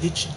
Itchy.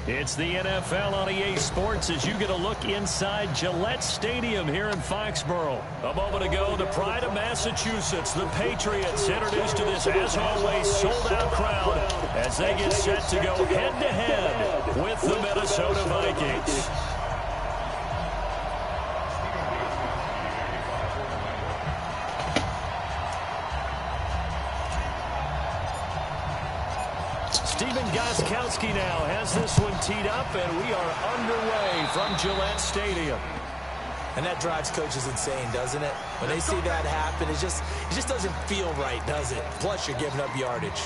It's the NFL on EA Sports as you get a look inside Gillette Stadium here in Foxborough. A moment ago, the pride of Massachusetts, the Patriots, introduced to this, as always, sold-out crowd as they get set to go head-to-head with the Minnesota Vikings. Goskowski now has this one teed up, and we are underway from Gillette Stadium. And that drives coaches insane, doesn't it? When they see that happen, it just doesn't feel right, does it? Plus, you're giving up yardage.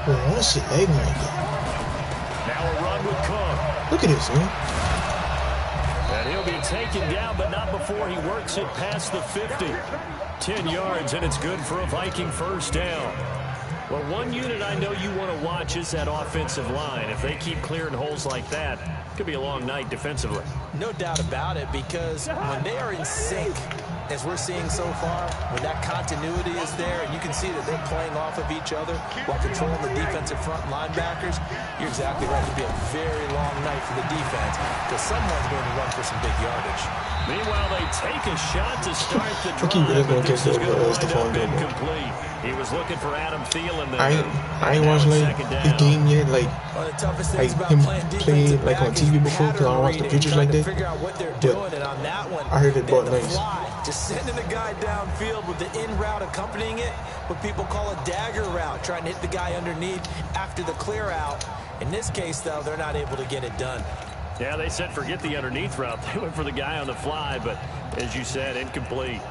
That shit leg right Now a run with Cook. Look at this, man. And he'll be taken down, but not before he works it past the 50. 10 yards, and it's good for a Viking first down. Well, one unit I know you want to watch is that offensive line. If they keep clearing holes like that, it could be a long night defensively. No doubt about it, because when they are in sync, as we're seeing so far, when that continuity is there and you can see that they're playing off of each other while controlling the defensive front linebackers, you're exactly right. It'll be a very long night for the defense because someone's going to run for some big yardage. Meanwhile, they take a shot to start the drive, but this is going to wind up incomplete. He was looking for Adam Thielen there. I ain't watched like his game yet, like him play like on TV before, because I don't watch the pictures like that. But I heard it bought nice. Just sending the guy downfield with the in route accompanying it, what people call a dagger route, trying to hit the guy underneath after the clear out. In this case, though, they're not able to get it done. Yeah, they said forget the underneath route. They went for the guy on the fly, but as you said, incomplete.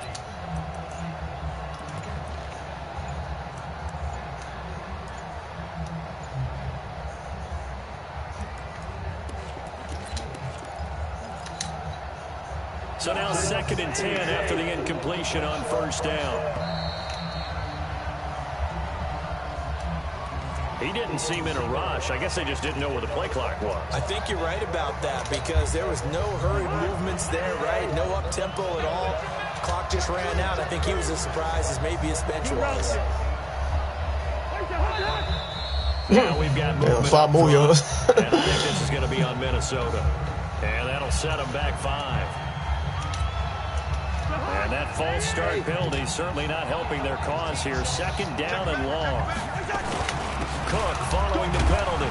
So now 2nd and 10 after the incompletion on first down. He didn't seem in a rush. I guess they just didn't know where the play clock was. I think you're right about that because there was no hurried movements there, right? No up-tempo at all. Clock just ran out. I think he was as surprised as maybe his bench was. Now we've got movement 5 more yards. And I think this is going to be on Minnesota. And that'll set them back 5. And that false start penalty certainly not helping their cause here. 2nd down and long. Cook following the penalty.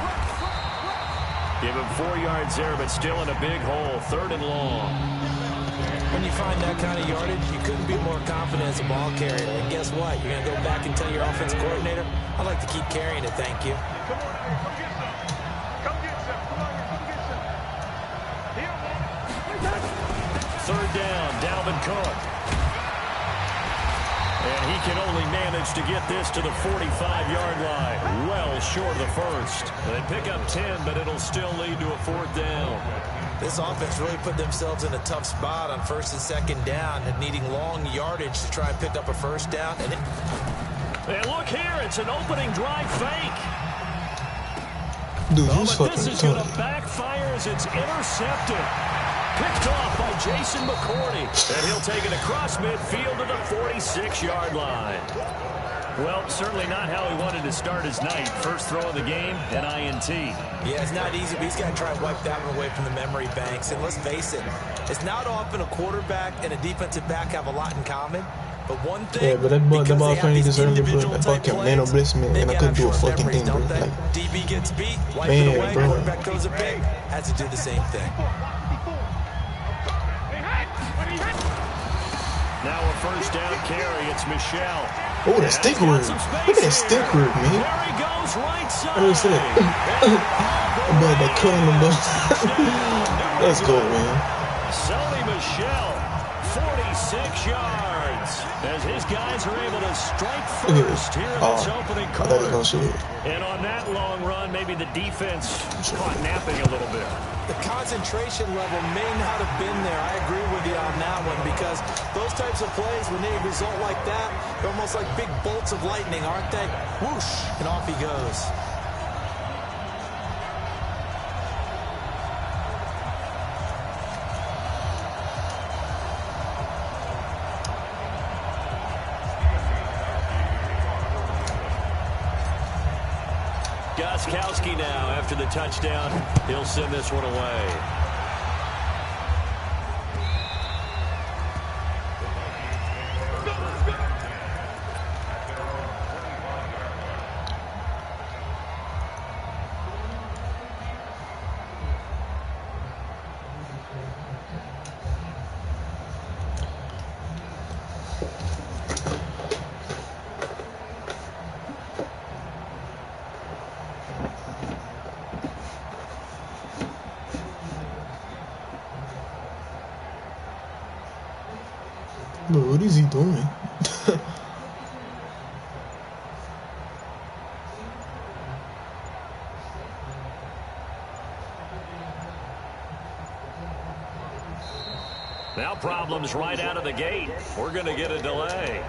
Give him 4 yards there, but still in a big hole. 3rd and long. When you find that kind of yardage, you couldn't be more confident as a ball carrier. And guess what? You're going to go back and tell your offense coordinator, I'd like to keep carrying it, thank you. Third down, Dalvin Cook. And he can only manage to get this to the 45-yard line. Well short of the first. They pick up 10, but it'll still lead to a 4th down. This offense really put themselves in a tough spot on 1st and 2nd down and needing long yardage to try and pick up a 1st down. And look here, it's an opening drive fake. Dude, but this is going to backfire as it's intercepted. Picked off by Jason McCourty. And he'll take it across midfield to the 46-yard line. Well, certainly not how he wanted to start his night. First throw of the game, an INT. Yeah, it's not easy, but he's got to try and wipe that one away from the memory banks. And let's face it, it's not often a quarterback and a defensive back have a lot in common. But one thing, yeah, but that ball finally deserved it, bro. That ball kept man on bliss, man, and I couldn't do a fucking thing, bro. Like, DB gets beat, wipe it away, quarterback throws a pick, has to do the same thing. Now a 1st down carry. It's Michelle. Oh, that stick work. Look at that stick work, man. There he goes, right side. I see that. I'm glad they killing him, though. Let's go, man. Sony Michelle, 46 yards. As his guys are able to strike first here in this opening quarter. I thought he was gonna shoot it. And on that long run, maybe the defense caught napping a little bit. The concentration level may not have been there. I agree with you on that one because those types of plays, when they result like that, they're almost like big bolts of lightning, aren't they? Whoosh, and off he goes. Gostkowski now after the touchdown. He'll send this one away. Bro, what is he doing? Now problems right out of the gate. We're going to get a delay.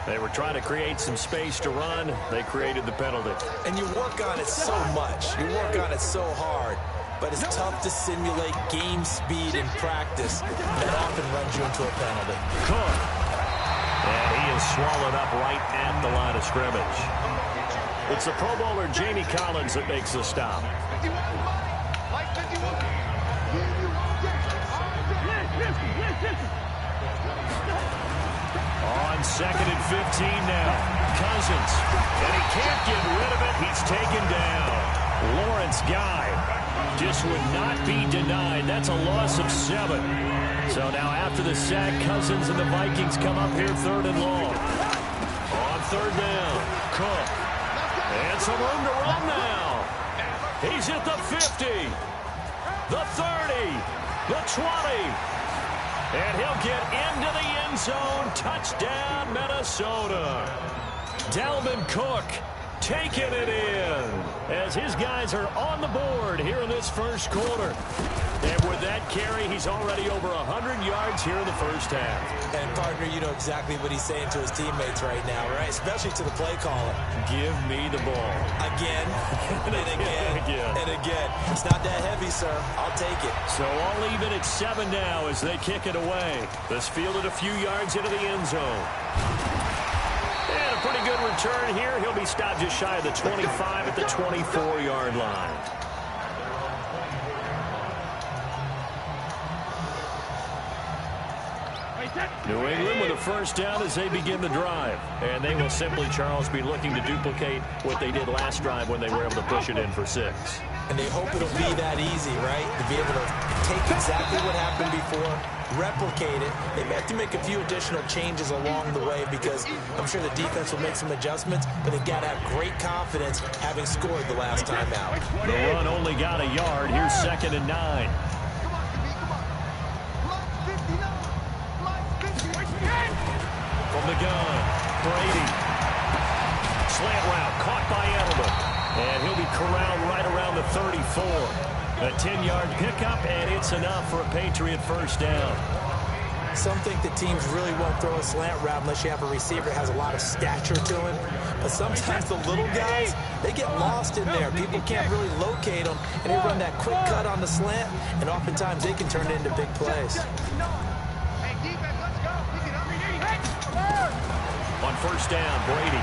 They were trying to create some space to run. They created the penalty. And you work on it so much. You work on it so hard. but it's tough to simulate game speed in practice. That often runs you into a penalty. Cook. And he is swallowed up right at the line of scrimmage. It's the Pro Bowler Jamie Collins that makes the stop. On 2nd and 15 now. Cousins. And he can't get rid of it. He's taken down. Lawrence Guy just would not be denied. That's a loss of 7. So now after the sack, Cousins and the Vikings come up here 3rd and long. On 3rd down, Cook. And some room to run now. He's at the 50, the 30, the 20. And he'll get into the end zone. Touchdown, Minnesota. Dalvin Cook taking it in as his guys are on the board here in this first quarter. And with that carry, he's already over 100 yards here in the first half. And, partner, you know exactly what he's saying to his teammates right now, right? Especially to the play caller. Give me the ball. Again, and again, and again. It's not that heavy, sir. I'll take it. So all even at 7 now as they kick it away. This fielded a few yards into the end zone. And a pretty good return here. He'll be stopped just shy of the 25 at the 24-yard line. New England with a first down as they begin the drive. And they will simply, Charles, be looking to duplicate what they did last drive when they were able to push it in for 6. And they hope it'll be that easy, right? To be able to take exactly what happened before, replicate it. They may have to make a few additional changes along the way because I'm sure the defense will make some adjustments, but they've got to have great confidence having scored the last time out. The run only got a yard. Here's 2nd and 9. From the gun, Brady. Slant route, caught by Edelman. And he'll be corralled right around the 34. A 10-yard pickup, and it's enough for a Patriot first down. Some think that teams really won't throw a slant route unless you have a receiver that has a lot of stature to him. But sometimes the little guys, they get lost in there. People can't really locate them, and they run that quick cut on the slant, and oftentimes they can turn it into big plays. On first down, Brady.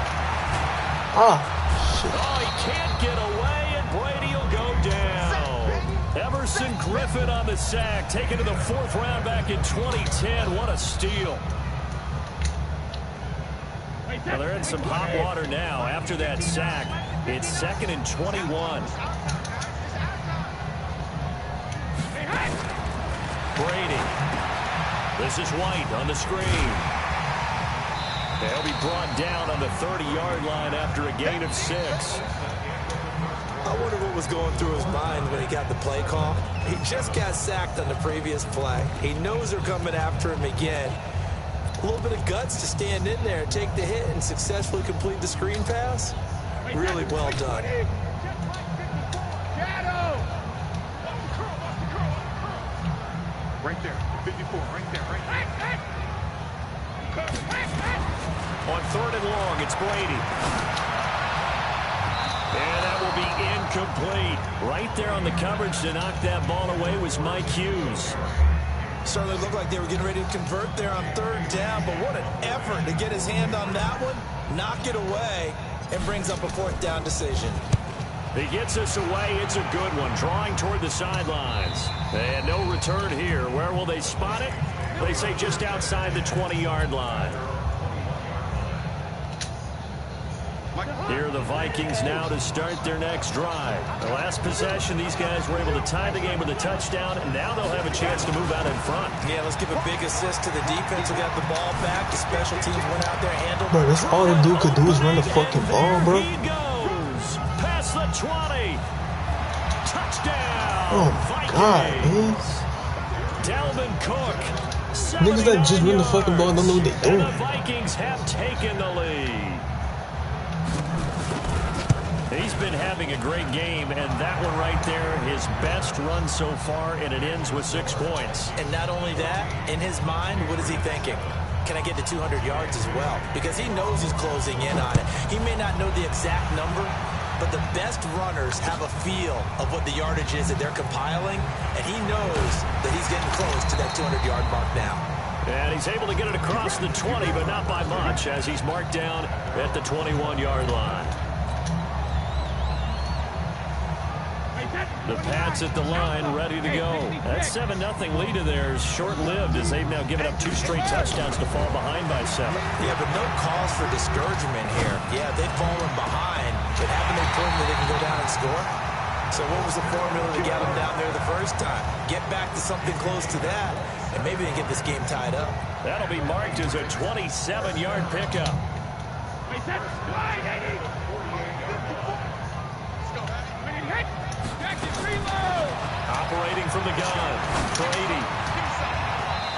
Oh, shit. Oh, he can't get away, and Brady will go down. Everson Griffin on the sack, taken to the 4th round back in 2010. What a steal. Well, they're in some hot water now. After that sack, it's 2nd and 21. Brady. This is White on the screen. They'll be brought down on the 30-yard line after a gain of 6. I wonder what was going through his mind when he got the play call. He just got sacked on the previous play. He knows they're coming after him again. A little bit of guts to stand in there, take the hit, and successfully complete the screen pass. Really well done. Right there, 54, right there, right there. On 3rd and long, it's Brady. And that will be incomplete. Right there on the coverage to knock that ball away was Mike Hughes. Certainly looked like they were getting ready to convert there on 3rd down, but what an effort to get his hand on that one, knock it away, and brings up a 4th down decision. He gets us away. It's a good one, drawing toward the sidelines. And no return here. Where will they spot it? They say just outside the 20-yard line. Here are the Vikings now to start their next drive. The last possession, these guys were able to tie the game with a touchdown, and now they'll have a chance to move out in front. Yeah, let's give a big assist to the defense who got the ball back. The special teams went out there, handled. Bro, that's all the dude could do is run the fucking ball, bro. He goes past the 20. Touchdown. Oh, my God, man. Dalvin Cook. Niggas that just run the fucking ball don't know what they're doing. And the Vikings have taken the lead. He's been having a great game, and that one right there, his best run so far, and it ends with 6 points. And not only that, in his mind, what is he thinking? Can I get to 200 yards as well? Because he knows he's closing in on it. He may not know the exact number, but the best runners have a feel of what the yardage is that they're compiling, and he knows that he's getting close to that 200-yard mark now. And he's able to get it across the 20, but not by much, as he's marked down at the 21-yard line. The Pats at the line, ready to go. That 7-0 lead of theirs short-lived, as they've now given up 2 straight touchdowns to fall behind by 7. Yeah, but no cause for discouragement here. Yeah, they've fallen behind, but haven't they proven that they can go down and score? So what was the formula to get them down there the first time? Get back to something close to that, and maybe they get this game tied up. That'll be marked as a 27-yard pickup. Operating from the gun, Brady.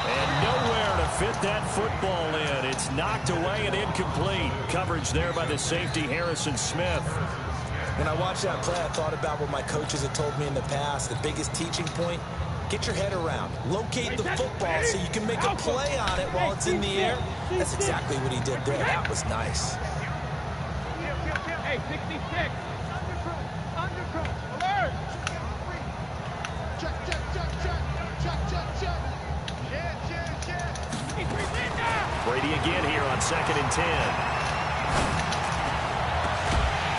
And nowhere to fit that football in. It's knocked away and incomplete. Coverage there by the safety, Harrison Smith. When I watched that play, I thought about what my coaches had told me in the past. The biggest teaching point, get your head around. Locate the football so you can make a play on it while it's in the air. That's exactly what he did there. That was nice. Hey, 66. Alert. Check. Brady again here on 2nd and 10.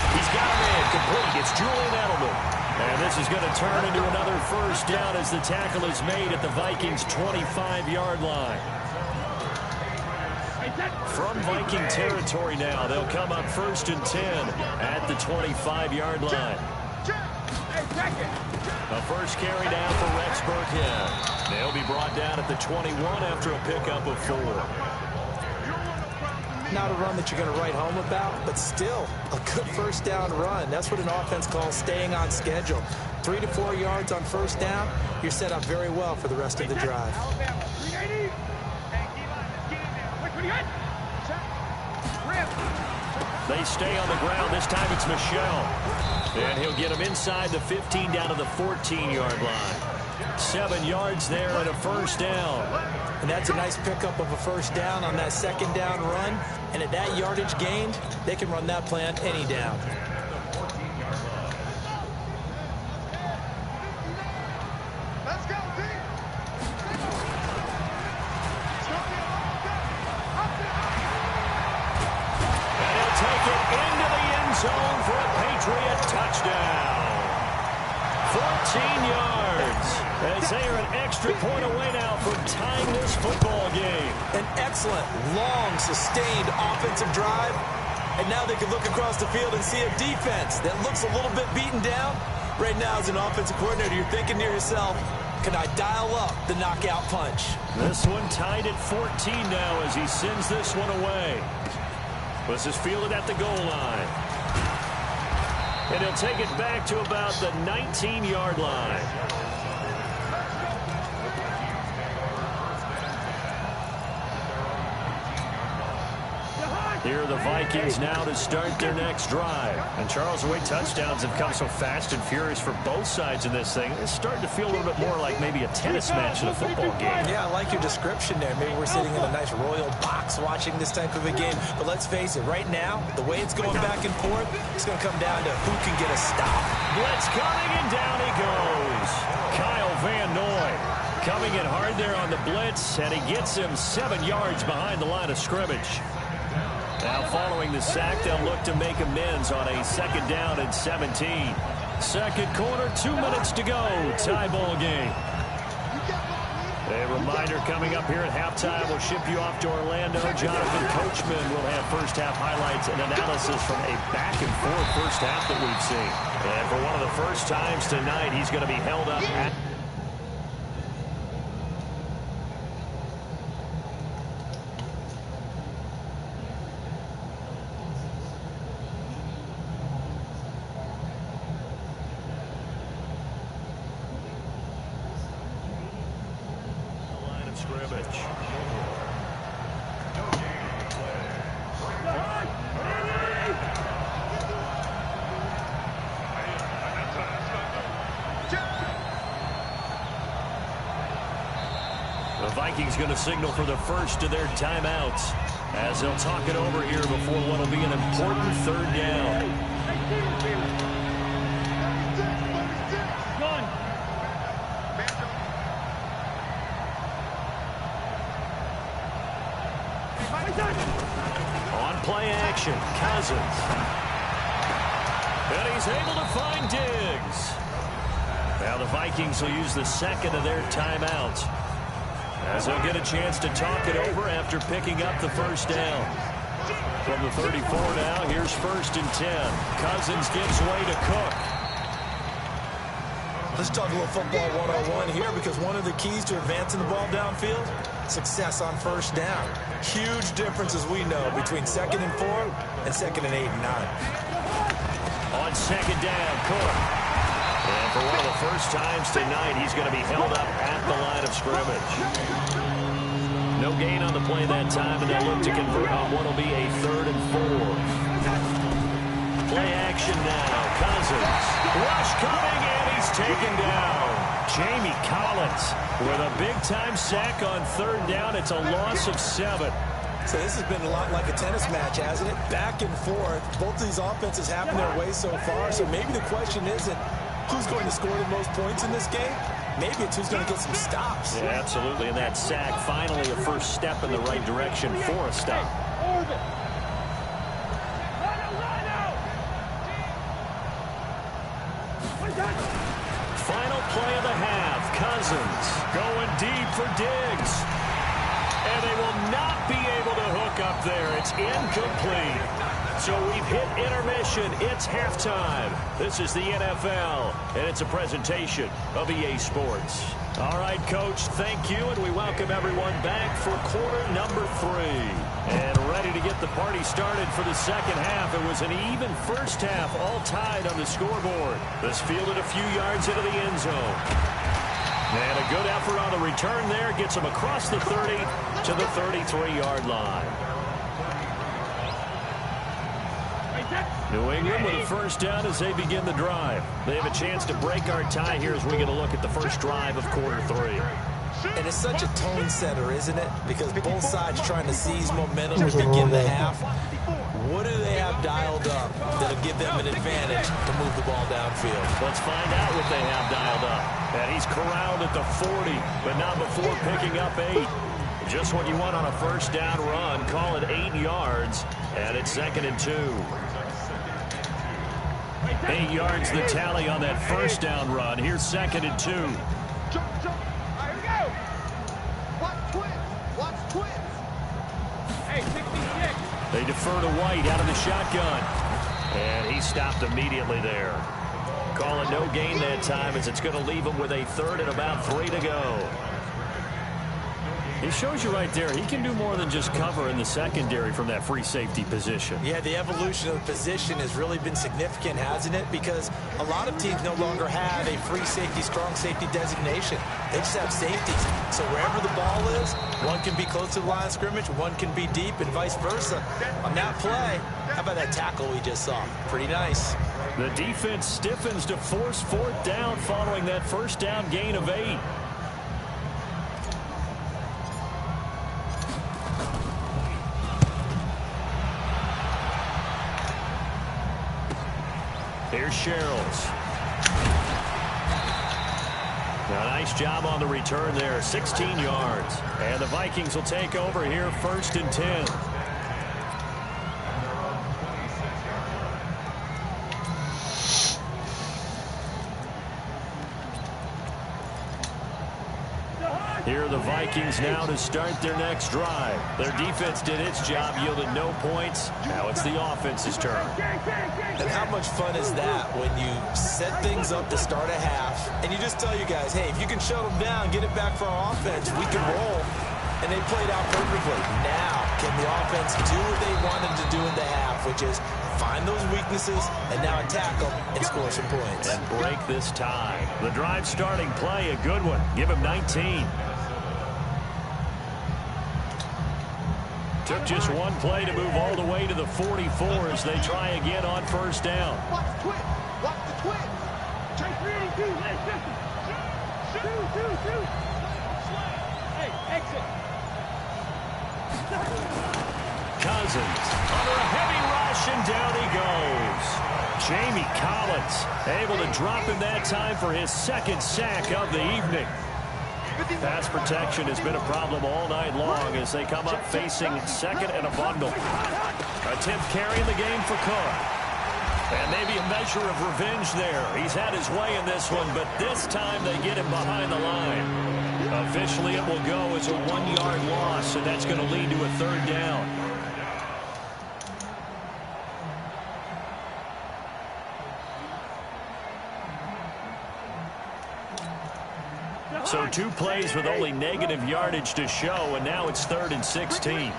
He's got him in, complete. It's Julian Edelman. And this is going to turn into another first down as the tackle is made at the Vikings' 25-yard line. From Viking territory now, they'll come up 1st and 10 at the 25-yard line. A first carry down for Rex Burkhead. They'll be brought down at the 21 after a pickup of 4. Not a run that you're going to write home about, but still a good first down run. That's what an offense calls staying on schedule. 3 to 4 yards on first down, you're set up very well for the rest of the drive. They stay on the ground. This time it's Michel. And he'll get him inside the 15 down to the 14-yard line. 7 yards there and a first down. And that's a nice pickup of a first down on that 2nd down run. And at that yardage gained, they can run that play on any down. Let's go, team. And he'll take it into the end zone for a Patriot touchdown. 14 yards. As they are an extra point away now from tying this football game. An excellent, long, sustained offensive drive. And now they can look across the field and see a defense that looks a little bit beaten down. Right now, as an offensive coordinator, you're thinking to yourself, can I dial up the knockout punch? This one tied at 14 now as he sends this one away. This is fielded at the goal line. And he'll take it back to about the 19-yard line. Here are the Vikings now to start their next drive. And Charles, the way touchdowns have come so fast and furious for both sides in this thing, it's starting to feel a little bit more like maybe a tennis match in a football game. Yeah, I like your description there. Maybe we're sitting in a nice royal box watching this type of a game. But let's face it, right now, the way it's going back and forth, it's going to come down to who can get a stop. Blitz coming, and down he goes. Kyle Van Noy coming in hard there on the blitz, and he gets him 7 yards behind the line of scrimmage. Now following the sack, they'll look to make amends on a 2nd down and 17. Second quarter, 2 minutes to go. Tie ball game. A reminder coming up here at halftime. We'll ship you off to Orlando. Jonathan Coachman will have first half highlights and analysis from a back and forth first half that we've seen. And for one of the first times tonight, he's going to be held up at scrimmage. The Vikings going to signal for the first of their timeouts as they'll talk it over here before what will be an important 3rd down. action. Cousins. And he's able to find Diggs. Now the Vikings will use the second of their timeouts, as they'll get a chance to talk it over after picking up the first down. From the 34 now, here's 1st and 10. Cousins gives way to Cook. Let's talk a little football 101 here, because one of the keys to advancing the ball downfield, success on first down. Huge difference, as we know, between 2nd and 4 and 2nd and 8 and 9. On 2nd down, Cook. And for one of the first times tonight, he's going to be held up at the line of scrimmage. No gain on the play that time, and they'll look to convert on what will be a 3rd and 4. Play action now. Cousins. Rush coming, and he's taken down. Jamie Collins with a big-time sack on 3rd down. It's a loss of 7. So this has been a lot like a tennis match, hasn't it? Back and forth. Both of these offenses having their way so far. So maybe the question isn't who's going to score the most points in this game. Maybe it's who's going to get some stops. Yeah, absolutely. And that sack, finally a first step in the right direction for a stop. Final play of the half. Cousins going deep for Diggs. And they will not be able to hook up there. It's incomplete. So we've hit intermission. It's halftime. This is the NFL, and it's a presentation of EA Sports. All right, Coach, thank you, and we welcome everyone back for quarter number 3. And ready to get the party started for the second half. It was an even first half, all tied on the scoreboard. This fielded a few yards into the end zone. And a good effort on the return there gets him across the 30 to the 33-yard line. New England with a first down as they begin the drive. They have a chance to break our tie here as we get a look at the first drive of quarter 3. And it's such a tone setter, isn't it? Because both sides trying to seize momentum to begin the half. What do they have dialed up that'll give them an advantage to move the ball downfield? Let's find out what they have dialed up. And he's corralled at the 40, but not before picking up 8. Just what you want on a first down run. Call it 8 yards, and it's 2nd and 2. 8 yards the tally on that first down run. Here's 2nd and 2. Jump. All right, here we go. Watch twins. Hey, 66. They defer to White out of the shotgun. And he stopped immediately there. Call it no gain that time, as it's going to leave him with a 3rd and about 3 to go. He shows you right there, he can do more than just cover in the secondary from that free safety position. Yeah, the evolution of the position has really been significant, hasn't it? Because a lot of teams no longer have a free safety, strong safety designation. They just have safeties. So wherever the ball is, one can be close to the line of scrimmage, one can be deep, and vice versa. On that play, how about that tackle we just saw? Pretty nice. The defense stiffens to force 4th down following that first down gain of 8. Here's Sherrills. Now, nice job on the return there, 16 yards. And the Vikings will take over here, 1st and 10. Here are the Vikings now to start their next drive. Their defense did its job, yielded no points. Now it's the offense's turn. And how much fun is that when you set things up to start a half, and you just tell you guys, hey, if you can shut them down, get it back for our offense, we can roll. And they played out perfectly. Now, can the offense do what they wanted to do in the half, which is find those weaknesses and now attack them and score some points. And break this tie. The drive starting play, a good one. Give him 19. Took just one play to move all the way to the 44 as they try again on first down. Watch the twins. Watch the twins. Take 382. Hey, system. Shoot. Hey, exit. Cousins under a heavy rush, and down he goes. Jamie Collins able to drop him that time for his 2nd sack of the evening. Pass protection has been a problem all night long as they come up facing second and a bundle. A 10th carry in the game for Cook. And maybe a measure of revenge there. He's had his way in this one, but this time they get him behind the line. Officially, it will go as a 1-yard loss, and that's going to lead to a 3rd down. So 2 plays with only negative yardage to show, and now it's 3rd and 16. Check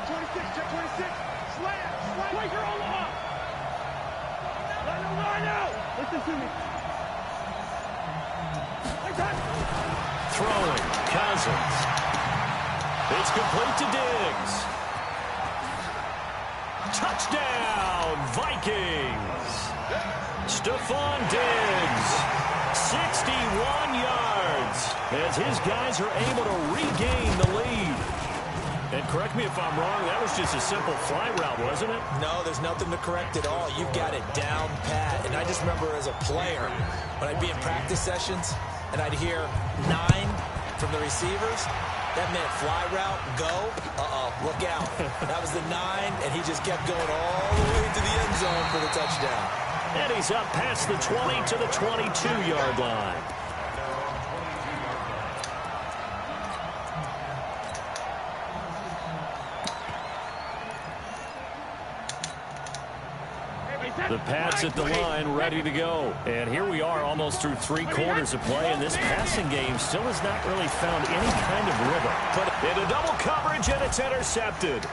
26, check 26. Slam. Wait, you're all up. Line out. Listen to me. Throwing, Cousins. It's complete to Diggs. Touchdown, Vikings. Stephon Diggs. 61 yards as his guys are able to regain the lead. And correct me if I'm wrong, that was just a simple fly route, wasn't it? No, there's nothing to correct at all. You've got it down pat. And I just remember as a player, when I'd be in practice sessions and I'd hear 9 from the receivers, that meant fly route, go, look out. That was the 9, and he just kept going all the way to the end zone for the touchdown. And he's up past the 20 to the 22-yard line. The Pats at the line, ready to go. And here we are almost through 3 quarters of play, and this passing game still has not really found any kind of rhythm. But into double coverage, and it's intercepted.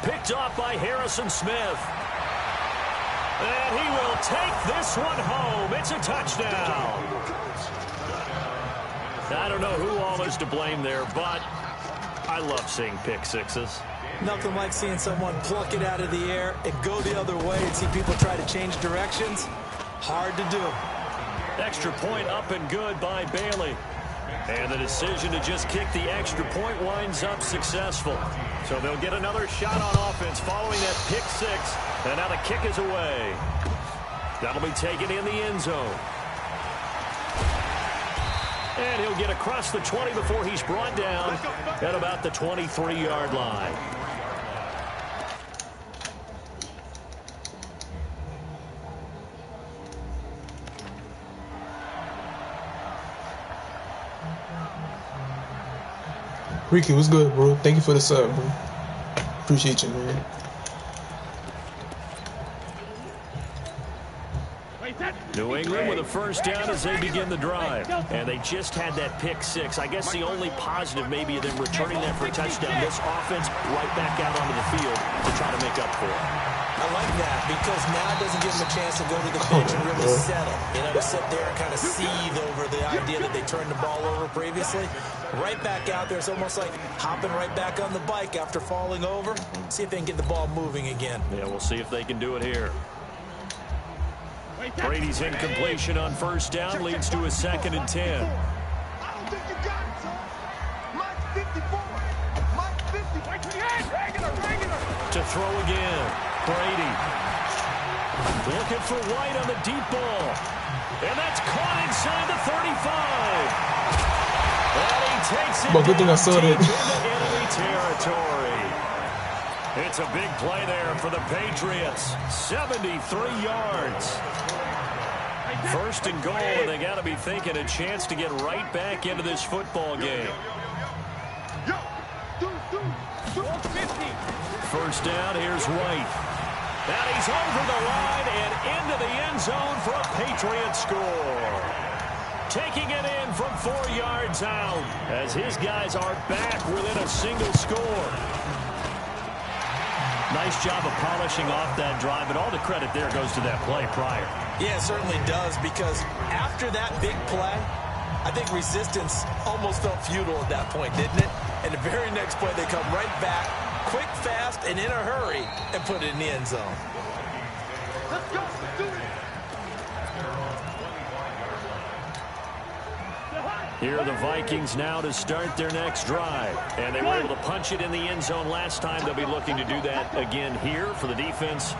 Picked off by Harrison Smith. And he will take this one home. It's a touchdown. I don't know who all is to blame there, but I love seeing pick sixes. Nothing like seeing someone pluck it out of the air and go the other way and see people try to change directions. Hard to do. Extra point up and good by Bailey. And the decision to just kick the extra point winds up successful. So they'll get another shot on offense following that pick six. And now the kick is away. That'll be taken in the end zone. And he'll get across the 20 before he's brought down at about the 23-yard line. Ricky, what's good, bro? Thank you for the sub, bro. Appreciate you, man. New England with a first down as they begin the drive. And they just had that pick six. I guess the only positive maybe of them returning that for a touchdown. This offense right back out onto the field to try to make up for it. I like that because now it doesn't give them a chance to go to the bench and really settle. You know, to sit there and kind of seethe over the idea that they turned the ball over previously. Right back out there. It's almost like hopping right back on the bike after falling over. See if they can get the ball moving again. Yeah, we'll see if they can do it here. Brady's incompletion on first down leads to a 2nd and 10. I don't think you got it, son. Mike's 54. Mike's 50. Regular. To throw again. Brady. Looking for White on the deep ball. And that's caught inside the 35. And he takes it But good thing I saw that. into enemy territory. It's a big play there for the Patriots. 73 yards. First and goal, and they got to be thinking a chance to get right back into this football game. First down, here's White. And he's over the line and into the end zone for a Patriot score. Taking it in from 4 yards out as his guys are back within a single score. Nice job of polishing off that drive, but all the credit there goes to that play prior. Yeah, it certainly does, because after that big play, I think resistance almost felt futile at that point, didn't it? And the very next play, they come right back, quick, fast, and in a hurry, and put it in the end zone. Let's go. Let's do it. Here are the Vikings now to start their next drive. And they were able to punch it in the end zone last time. They'll be looking to do that again here for the defense.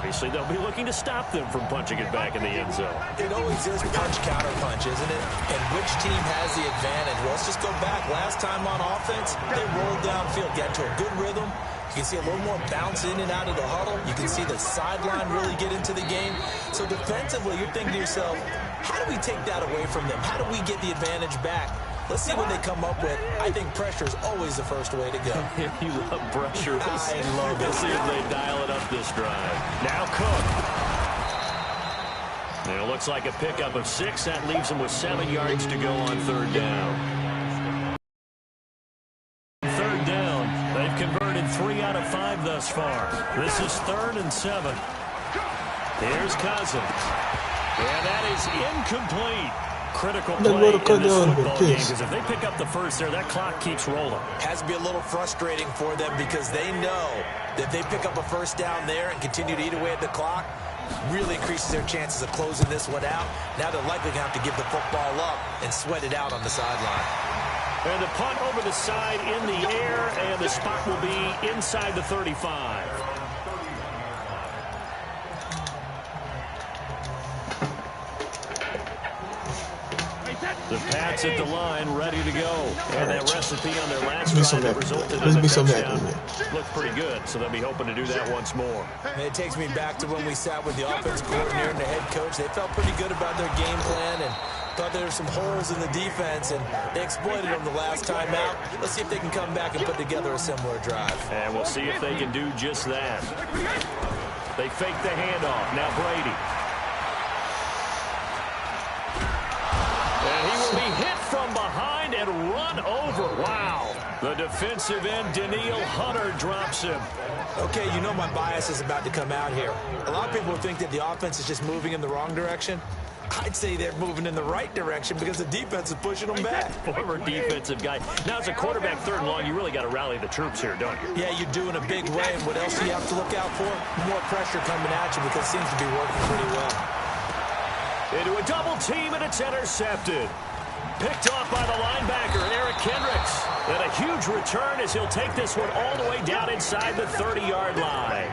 Obviously, they'll be looking to stop them from punching it back in the end zone. It always is punch-counter-punch, isn't it? And which team has the advantage? Well, let's just go back. Last time on offense, they rolled downfield, got into a good rhythm. You can see a little more bounce in and out of the huddle. You can see the sideline really get into the game. So defensively, you're thinking to yourself, how do we take that away from them? How do we get the advantage back? Let's see what they come up with. I think pressure is always the first way to go. You love pressure. I love it. Let's see if they dial it up this drive. Now Cook. And it looks like a pickup of 6. That leaves them with 7 yards to go on third down. Third down. They've converted 3 out of 5 thus far. This is 3rd and 7. Here's Cousins. And that is incomplete. Critical play in this football game, because if they pick up the first there, that clock keeps rolling. Has to be a little frustrating for them because they know that if they pick up a first down there and continue to eat away at the clock, really increases their chances of closing this one out. Now they're likely going to have to give the football up and sweat it out on the sideline. And the punt over the side in the air, and the spot will be inside the 35. The Pats at the line, ready to go. And that recipe on their last drive that resulted in a touchdown looked pretty good, so they'll be hoping to do that once more. And it takes me back to when we sat with the offense coordinator and the head coach. They felt pretty good about their game plan and thought there were some holes in the defense, and they exploited them the last time out. Let's see if they can come back and put together a similar drive. And we'll see if they can do just that. They fake the handoff. Now Brady. And he will be hit from behind and run over. Wow. The defensive end, Daniil Hunter, drops him. Okay, you know my bias is about to come out here. A lot of people think that the offense is just moving in the wrong direction. I'd say they're moving in the right direction because the defense is pushing them back. Former defensive guy. Now, as a quarterback, 3rd and long, you really got to rally the troops here, don't you? Yeah, you do in a big way. And what else do you have to look out for? More pressure coming at you because it seems to be working pretty well. Into a double team, and it's intercepted. Picked off by the linebacker, Eric Kendricks. And a huge return as he'll take this one all the way down inside the 30-yard line.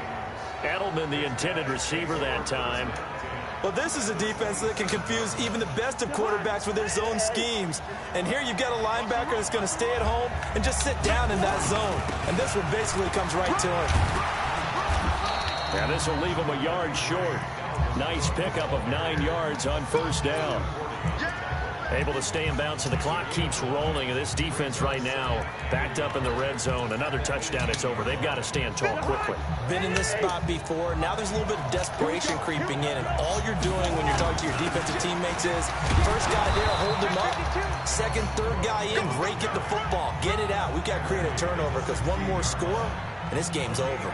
Edelman, the intended receiver that time. Well, this is a defense that can confuse even the best of quarterbacks with their zone schemes. And here you've got a linebacker that's going to stay at home and just sit down in that zone. And this one basically comes right to him. Yeah, this will leave him a yard short. Nice pickup of 9 yards on first down. Able to stay in bounds, and the clock keeps rolling. And this defense right now backed up in the red zone. Another touchdown, it's over. They've got to stand tall quickly. Been in this spot before. Now there's a little bit of desperation creeping in. And all you're doing when you're talking to your defensive teammates is, first guy there, hold him up. Second, third guy in, break it the football. Get it out. We've got to create a turnover because one more score, and this game's over.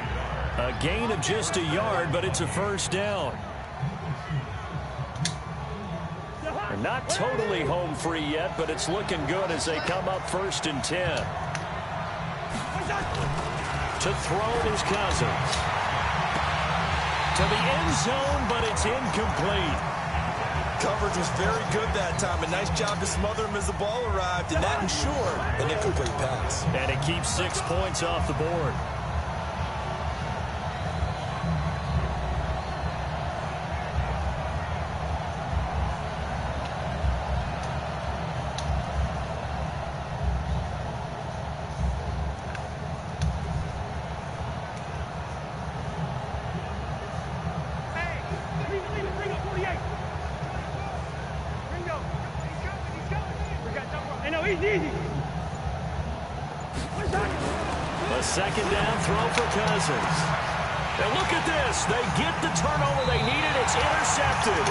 A gain of just a yard, but it's a first down. They're not totally home free yet, but it's looking good as they come up 1st and 10. To throw is Cousins. To the end zone, but it's incomplete. Coverage was very good that time. A nice job to smother him as the ball arrived, and that ensured an incomplete pass. And it keeps 6 points off the board. A second down throw for Cousins. And look at this. They get the turnover they needed. It's intercepted.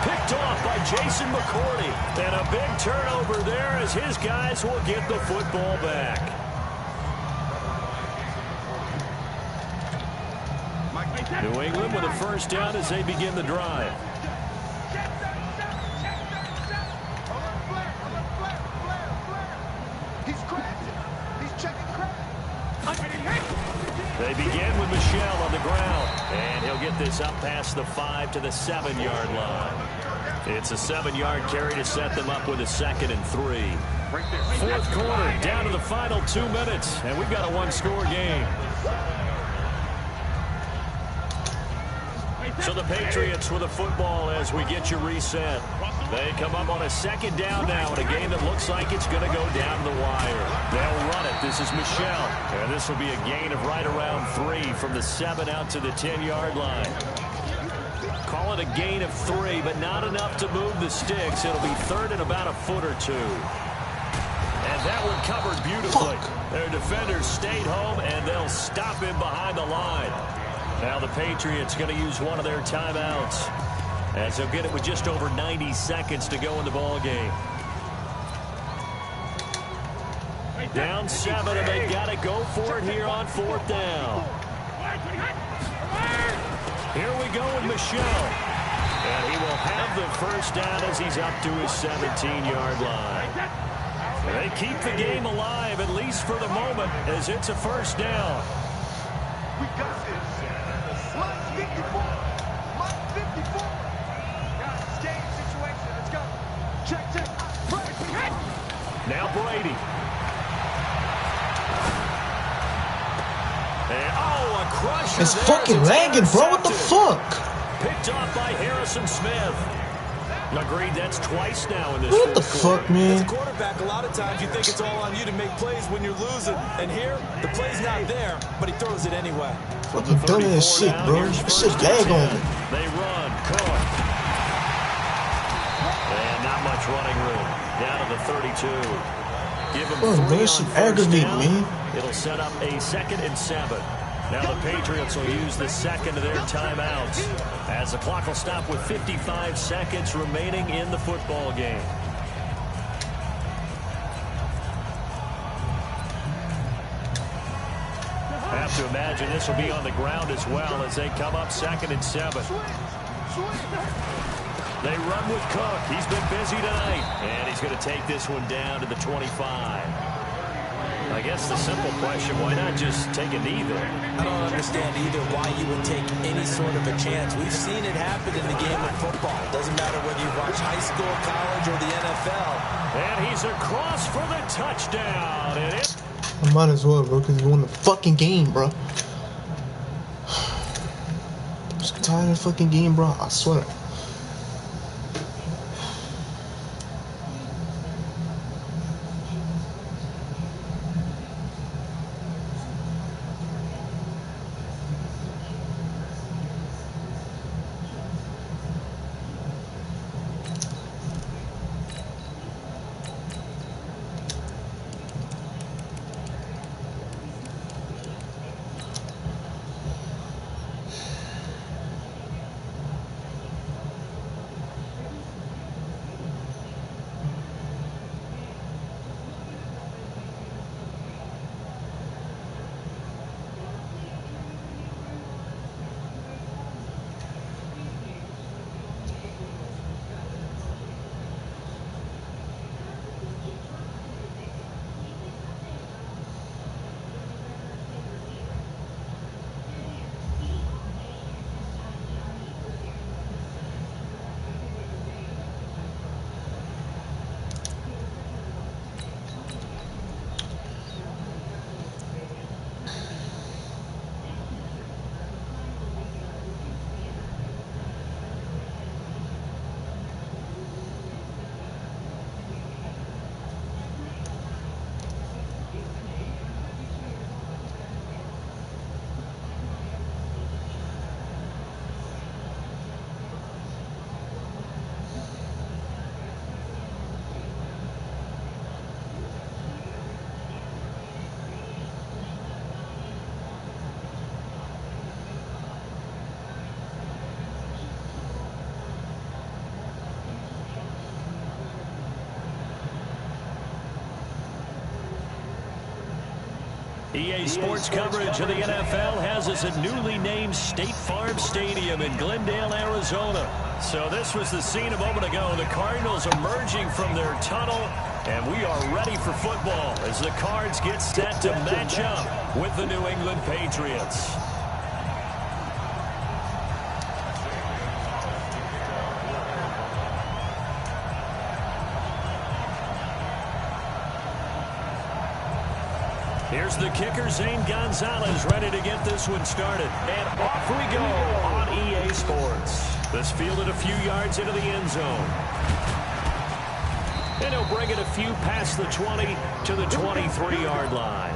Picked off by Jason McCourty. And a big turnover there as his guys will get the football back. New England with a first down as they begin the drive. They begin with Michelle on the ground. And he'll get this up past the 5 to the 7-yard line. It's a 7-yard carry to set them up with a 2nd and 3. 4th quarter, down to the final 2 minutes. And we've got a 1-score game. So the Patriots with a football as we get you reset. They come up on a second down now in a game that looks like it's going to go down the wire. They'll run it. This is Michelle. And this will be a gain of right around 3 from the 7 out to the 10-yard line. Call it a gain of 3, but not enough to move the sticks. It'll be third and about a foot or 2. And that one covered beautifully. Their defenders stayed home, and they'll stop him behind the line. Now the Patriots going to use one of their timeouts, as they'll get it with just over 90 seconds to go in the ball game. Down 7, and they got to go for it here on 4th down. Here we go with Michelle. And he will have the first down as he's up to his 17-yard line. They keep the game alive, at least for the moment, as it's a first down. We got this. Line 54. Line 54. Guys, game situation. Let's go. Check. Now Brady. And, a crusher. It's fucking lagging, bro. What the fuck? Picked off by Harrison Smith. Agreed, that's twice now in this. What the fuck, man? As a quarterback, a lot of times you think it's all on you to make plays when you're losing. And here, the play's not there, but he throws it anyway. Fucking dumbass shit, bro. This shit lag on me. They run. Cook. And not much running room. Down to the 32. Give him 3 on first down. Man. It'll set up a 2nd and 7. Now the Patriots will use the second of their timeouts, as the clock will stop with 55 seconds remaining in the football game. I have to imagine this will be on the ground as well as they come up 2nd and 7. They run with Cook. He's been busy tonight, and he's going to take this one down to the 25. I guess the simple question, why not just take a knee there? I don't understand either why you would take any sort of a chance. We've seen it happen in the game of football. Doesn't matter whether you watch high school, college, or the NFL. And he's across for the touchdown. I might as well, bro, because he won the fucking game, bro. I'm so tired of the fucking game, bro. I swear. EA Sports coverage of the NFL has us at newly named State Farm Stadium in Glendale, Arizona. So this was the scene a moment ago. The Cardinals emerging from their tunnel, and we are ready for football as the Cards get set to match up with the New England Patriots. Here's the kicker, Zane Gonzalez, ready to get this one started. And off we go on EA Sports. This fielded a few yards into the end zone. And he'll bring it a few past the 20 to the 23-yard line.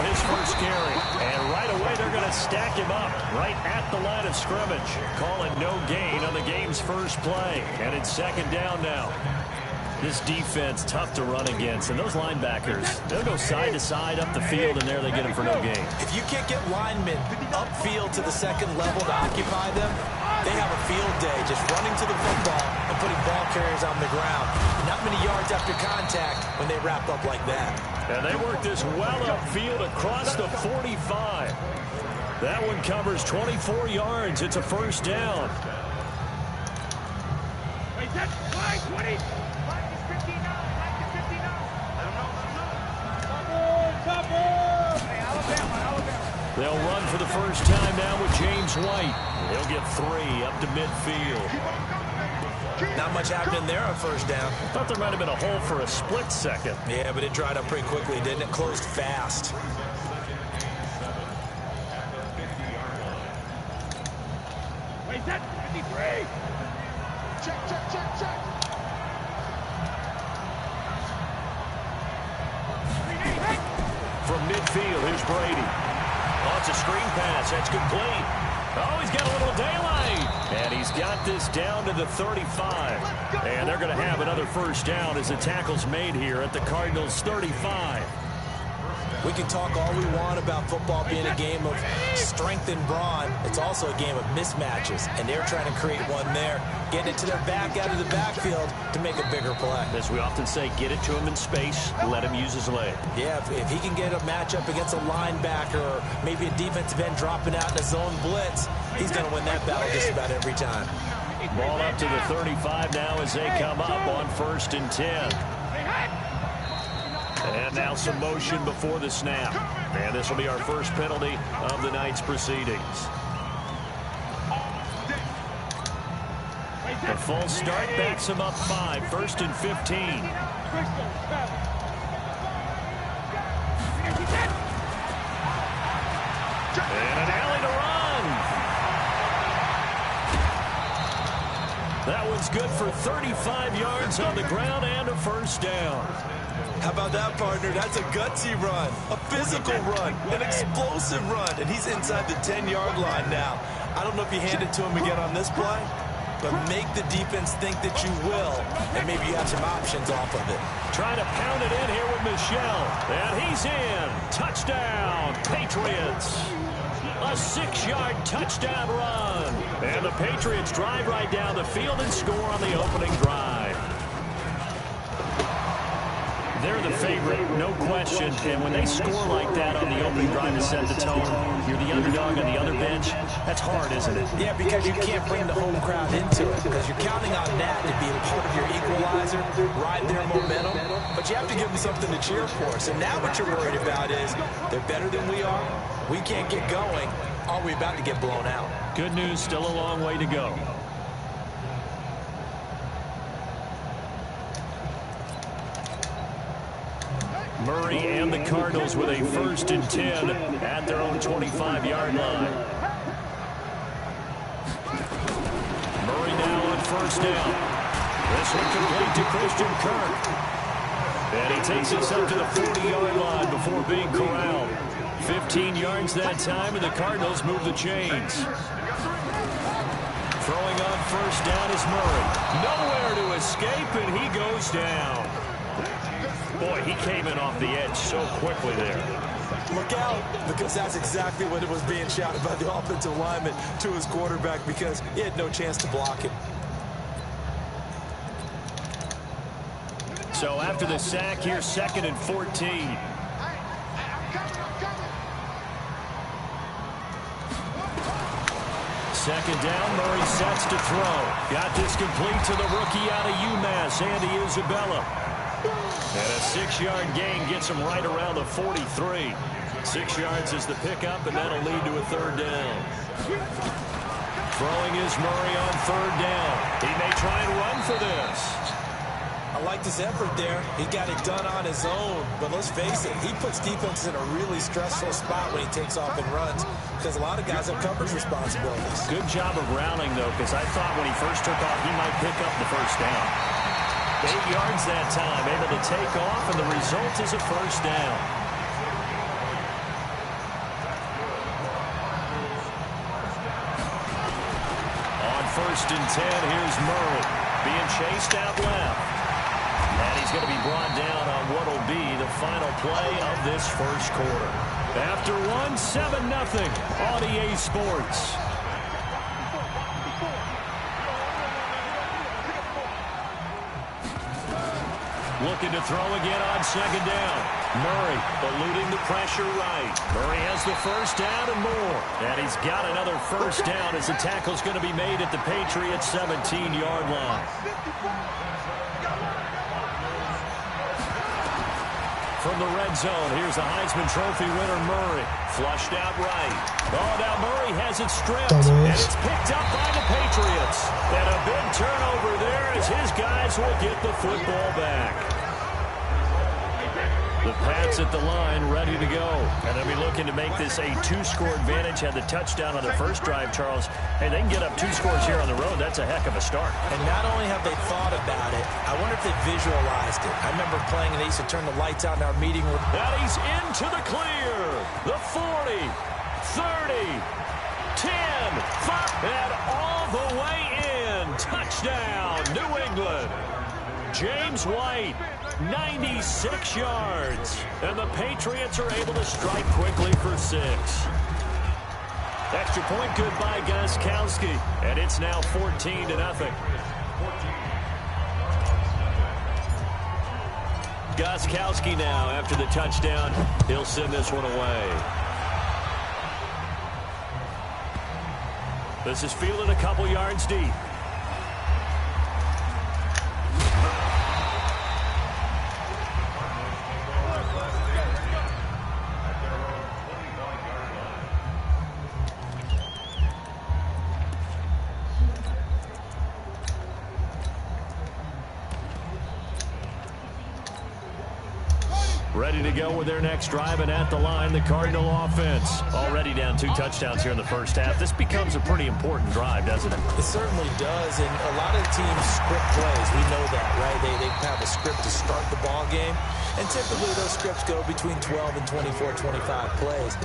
His first carry. And right away, they're going to stack him up right at the line of scrimmage. Calling no gain on the game's first play. And it's second down now. This defense, tough to run against. And those linebackers, they'll go side to side up the field, and there they get him for no gain. If you can't get linemen upfield to the second level to occupy them, they have a field day just running to the football and putting ball carriers on the ground. Not many yards after contact when they wrap up like that. And they work this well upfield across the 45. That one covers 24 yards. It's a first down. Wait, that's flag 20. Flag is 59. Flag is 59. Hey, Alabama. They'll run for the first time now with James White. He'll get 3 up to midfield. Not much happening there on first down. Thought there might have been a hole for a split second. Yeah, but it dried up pretty quickly, didn't it? Closed fast. Wait, that's 53. Check. From midfield, here's Brady. Oh, it's a screen pass. That's complete. Oh, he's got a little daylight. And he's got this down to the 35. And they're going to have another first down as the tackle's made here at the Cardinals' 35. We can talk all we want about football being a game of strength and brawn. It's also a game of mismatches, and they're trying to create one there, getting it to their back out of the backfield to make a bigger play. As we often say, get it to him in space, let him use his leg. Yeah, if he can get a matchup against a linebacker or maybe a defensive end dropping out in a zone blitz, he's going to win that battle just about every time. Ball up to the 35 now as they come up on 1st and 10. And now some motion before the snap. And this will be our first penalty of the night's proceedings. The false start backs him up 5, 1st and 15. And an alley to run. That one's good for 35 yards on the ground and a first down. How about that, partner? That's a gutsy run, a physical run, an explosive run, and he's inside the 10-yard line now. I don't know if you hand it to him again on this play, but make the defense think that you will, and maybe you have some options off of it. Trying to pound it in here with Michel, and he's in. Touchdown, Patriots. A 6-yard touchdown run. And the Patriots drive right down the field and score on the opening drive. They're the favorite, no question, and when they score like that on the opening drive to set the tone, you're the underdog on the other bench. That's hard, isn't it? Yeah, because you can't bring the home crowd into it, because you're counting on that to be a part of your equalizer, ride their momentum, but you have to give them something to cheer for. So now what you're worried about is they're better than we are, we can't get going, are we about to get blown out? Good news, still a long way to go. Murray and the Cardinals with a 1st and 10 at their own 25-yard line. Murray now on 1st down. This one complete to Christian Kirk. And he takes us up to the 40-yard line before being corralled. 15 yards that time, and the Cardinals move the chains. Throwing on 1st down is Murray. Nowhere to escape, and he goes down. Boy, he came in off the edge so quickly there. Look out, because that's exactly what it was being shouted by the offensive lineman to his quarterback, because he had no chance to block it. So after the sack, here's 2nd and 14. Second down, Murray sets to throw. Got this complete to the rookie out of UMass, Andy Isabella. And a 6-yard gain gets him right around the 43. 6 yards is the pickup, and that'll lead to a 3rd down. Throwing is Murray on 3rd down. He may try and run for this. I like this effort there. He got it done on his own. But let's face it, he puts defenses in a really stressful spot when he takes off and runs because a lot of guys have coverage responsibilities. Good job of rounding, though, because I thought when he first took off, he might pick up the 1st down. 8 yards that time, able to take off, and the result is a 1st down. On 1st and 10, here's Murray being chased out left. And he's going to be brought down on what will be the final play of this 1st quarter. After 7-0 on EA Sports. Looking to throw again on 2nd down. Murray eluding the pressure right. Murray has the 1st down and more. And he's got another 1st down as the tackle's going to be made at the Patriots' 17-yard line. From the red zone, here's the Heisman Trophy winner, Murray. Flushed out right. Oh, now Murray has it stripped. And it's picked up by the Patriots. And a big turnover there as his guys will get the football back. The Pats at the line, ready to go. And they'll be looking to make this a 2-score advantage. Had the touchdown on their first drive, Charles. Hey, they can get up 2 scores here on the road. That's a heck of a start. And not only have they thought about it, I wonder if they visualized it. I remember playing and they used to turn the lights out in our meeting room. And he's into the clear. The 40, 30, 10, 5, and all the way in. Touchdown, New England. James White, 96 yards. And the Patriots are able to strike quickly for 6. Extra point good by Gostkowski. And it's now 14-0. Gostkowski now after the touchdown. He'll send this one away. This is fielded a couple yards deep. Ready to go with their next drive, and at the line, the Cardinal offense. Already down 2 touchdowns here in the first half. This becomes a pretty important drive, doesn't it? It certainly does, and a lot of teams script plays. We know that, right? They have a script to start the ball game, and typically those scripts go between 12 and 24, 25 plays.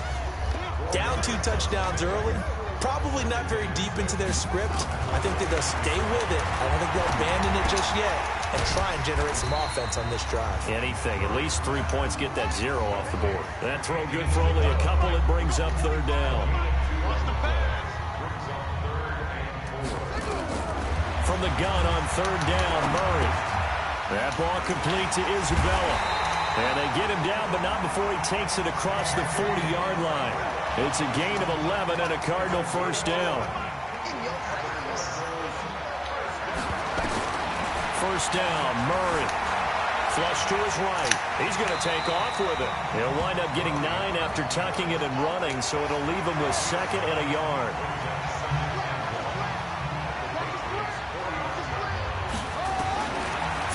Down 2 touchdowns early, probably not very deep into their script. I think that they'll stay with it. I don't think they'll abandon it just yet and try and generate some offense on this drive. Anything. At least 3 points, get that 0 off the board. That throw good for only a couple. It brings up 3rd down. From the gun on 3rd down, Murray. That ball complete to Isabella. And they get him down, but not before he takes it across the 40-yard line. It's a gain of 11 and a Cardinal 1st down. 1st down, Murray. Flush to his right. He's going to take off with it. He'll wind up getting 9 after tucking it and running, so it'll leave him with 2nd and a yard.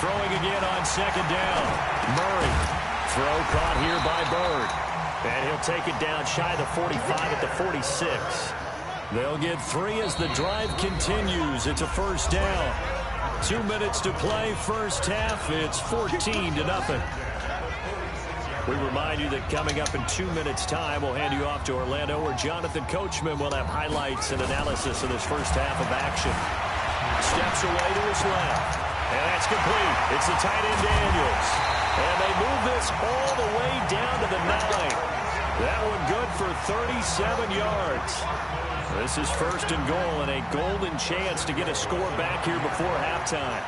Throwing again on 2nd down. Murray. Throw caught here by Bird. And he'll take it down shy of the 45 at the 46. They'll get 3 as the drive continues. It's a 1st down. 2 minutes to play, first half. It's 14-0. We remind you that coming up in 2 minutes' time, we'll hand you off to Orlando, where Jonathan Coachman will have highlights and analysis of this first half of action. Steps away to his left. And that's complete. It's the tight end, Daniels. And they move this all the way down to the 9. That one good for 37 yards. This is 1st and goal, and a golden chance to get a score back here before halftime.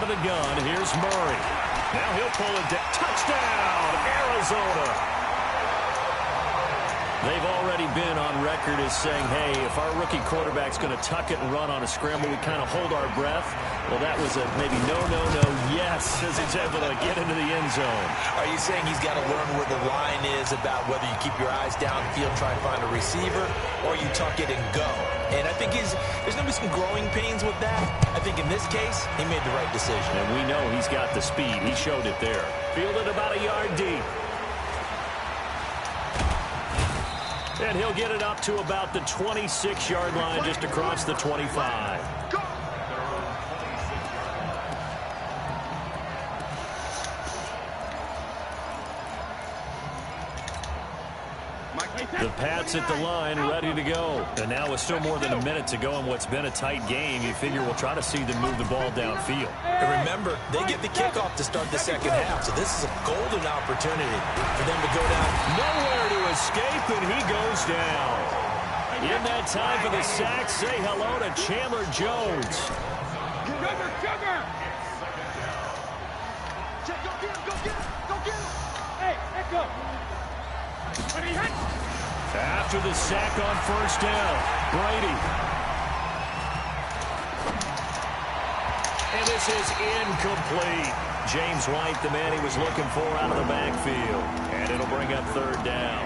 the gun. Here's Murray. Now he'll pull it down. Touchdown, Arizona. They've already been on record as saying, hey, if our rookie quarterback's going to tuck it and run on a scramble, we kind of hold our breath. Well, that was a maybe no, yes, as he's able to get into the end zone. Are you saying he's got to learn where the line is about whether you keep your eyes downfield, try and find a receiver, or you tuck it and go? And I think there's going to be some growing pains with that. I think in this case, he made the right decision. And we know he's got the speed. He showed it there. Fielded about a yard deep. And he'll get it up to about the 26-yard line, just across the 25. The Pats at the line, ready to go. And now with still more than a minute to go in what's been a tight game, you figure we'll try to see them move the ball downfield. And remember, they get the kickoff to start the second half, so this is a golden opportunity for them to go down. Nowhere to escape, and he goes down. In that time for the sack, say hello to Chandler Jones. Sugar! Go get him! Hey, echo! After the sack on first down, Brady. And this is incomplete. James White, the man he was looking for out of the backfield. And it'll bring up third down.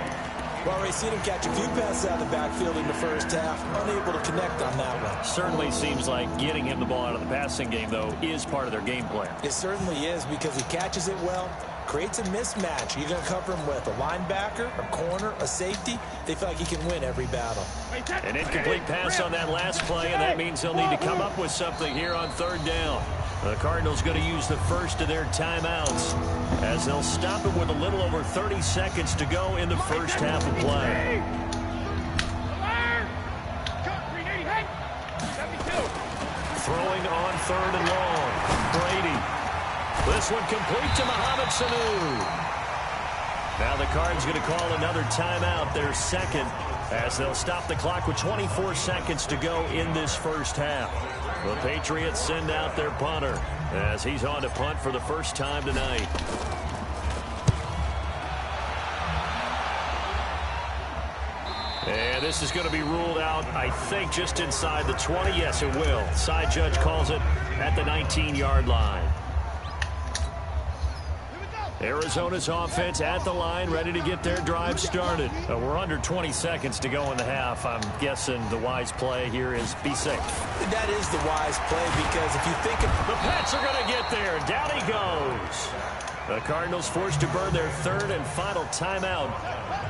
Well, we've seen him catch a few passes out of the backfield in the first half. Unable to connect on that one. Certainly seems like getting him the ball out of the passing game, though, is part of their game plan. It certainly is, because he catches it well, creates a mismatch. You're going to cover him with a linebacker, a corner, a safety. They feel like he can win every battle. An incomplete pass on that last play, and that means they'll need to come up with something here on third down. The Cardinals going to use the first of their timeouts as they'll stop it with a little over 30 seconds to go in the first half of play. Throwing on third and long. Brady. This one complete to Mohamed Sanu. Now the Cards going to call another timeout, their second, as they'll stop the clock with 24 seconds to go in this first half. The Patriots send out their punter as he's on to punt for the first time tonight. And this is going to be ruled out, I think, just inside the 20. Yes, it will. Side judge calls it at the 19-yard line. Arizona's offense at the line, ready to get their drive started. We're under 20 seconds to go in the half. I'm guessing the wise play here is be safe. That is the wise play, because if you think of... The Pats are going to get there. Down he goes. The Cardinals forced to burn their third and final timeout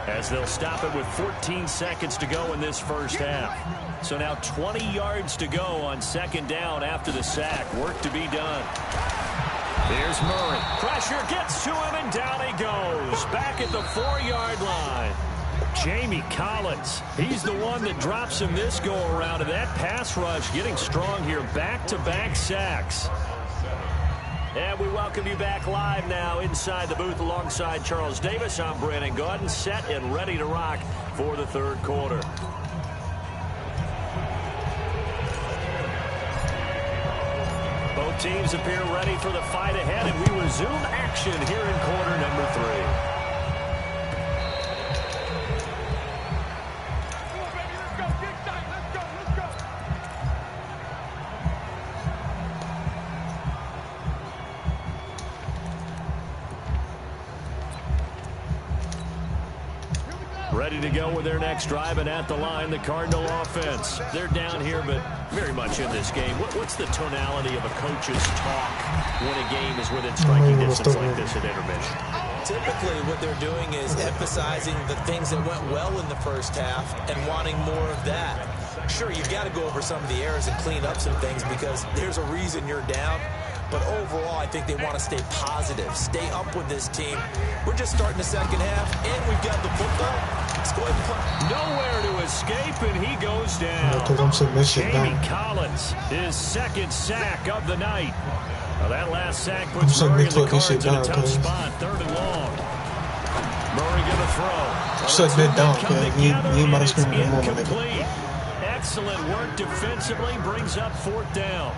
as they'll stop it with 14 seconds to go in this first half. So now 20 yards to go on second down after the sack. Work to be done. Here's Murray. Pressure gets to him, and down he goes. Back at the 4-yard line. Jamie Collins. He's the one that drops him this go-around. And that pass rush getting strong here. Back-to-back sacks. And we welcome you back live now inside the booth alongside Charles Davis. I'm Brandon Gaudin, set and ready to rock for the third quarter. Both teams appear ready for the fight ahead, and we resume action here in quarter number 3. Ready to go with their next drive, and at the line, the Cardinal offense. They're down here, but very much in this game. What's the tonality of a coach's talk when a game is within striking distance like this at intermission? Typically, what they're doing is emphasizing the things that went well in the first half and wanting more of that. Sure, you've got to go over some of the errors and clean up some things because there's a reason you're down. But overall, I think they want to stay positive, stay up with this team. We're just starting the second half, and we've got the football. Let's go ahead and play. Nowhere to escape, and he goes down. Jamie Collins, his second sack of the night. Now that last sack puts Murray and the Cards in a tough spot, third and long. Murray going to throw. Shut that down, man. You might have screamed in the moment. Excellent work defensively, brings up fourth down.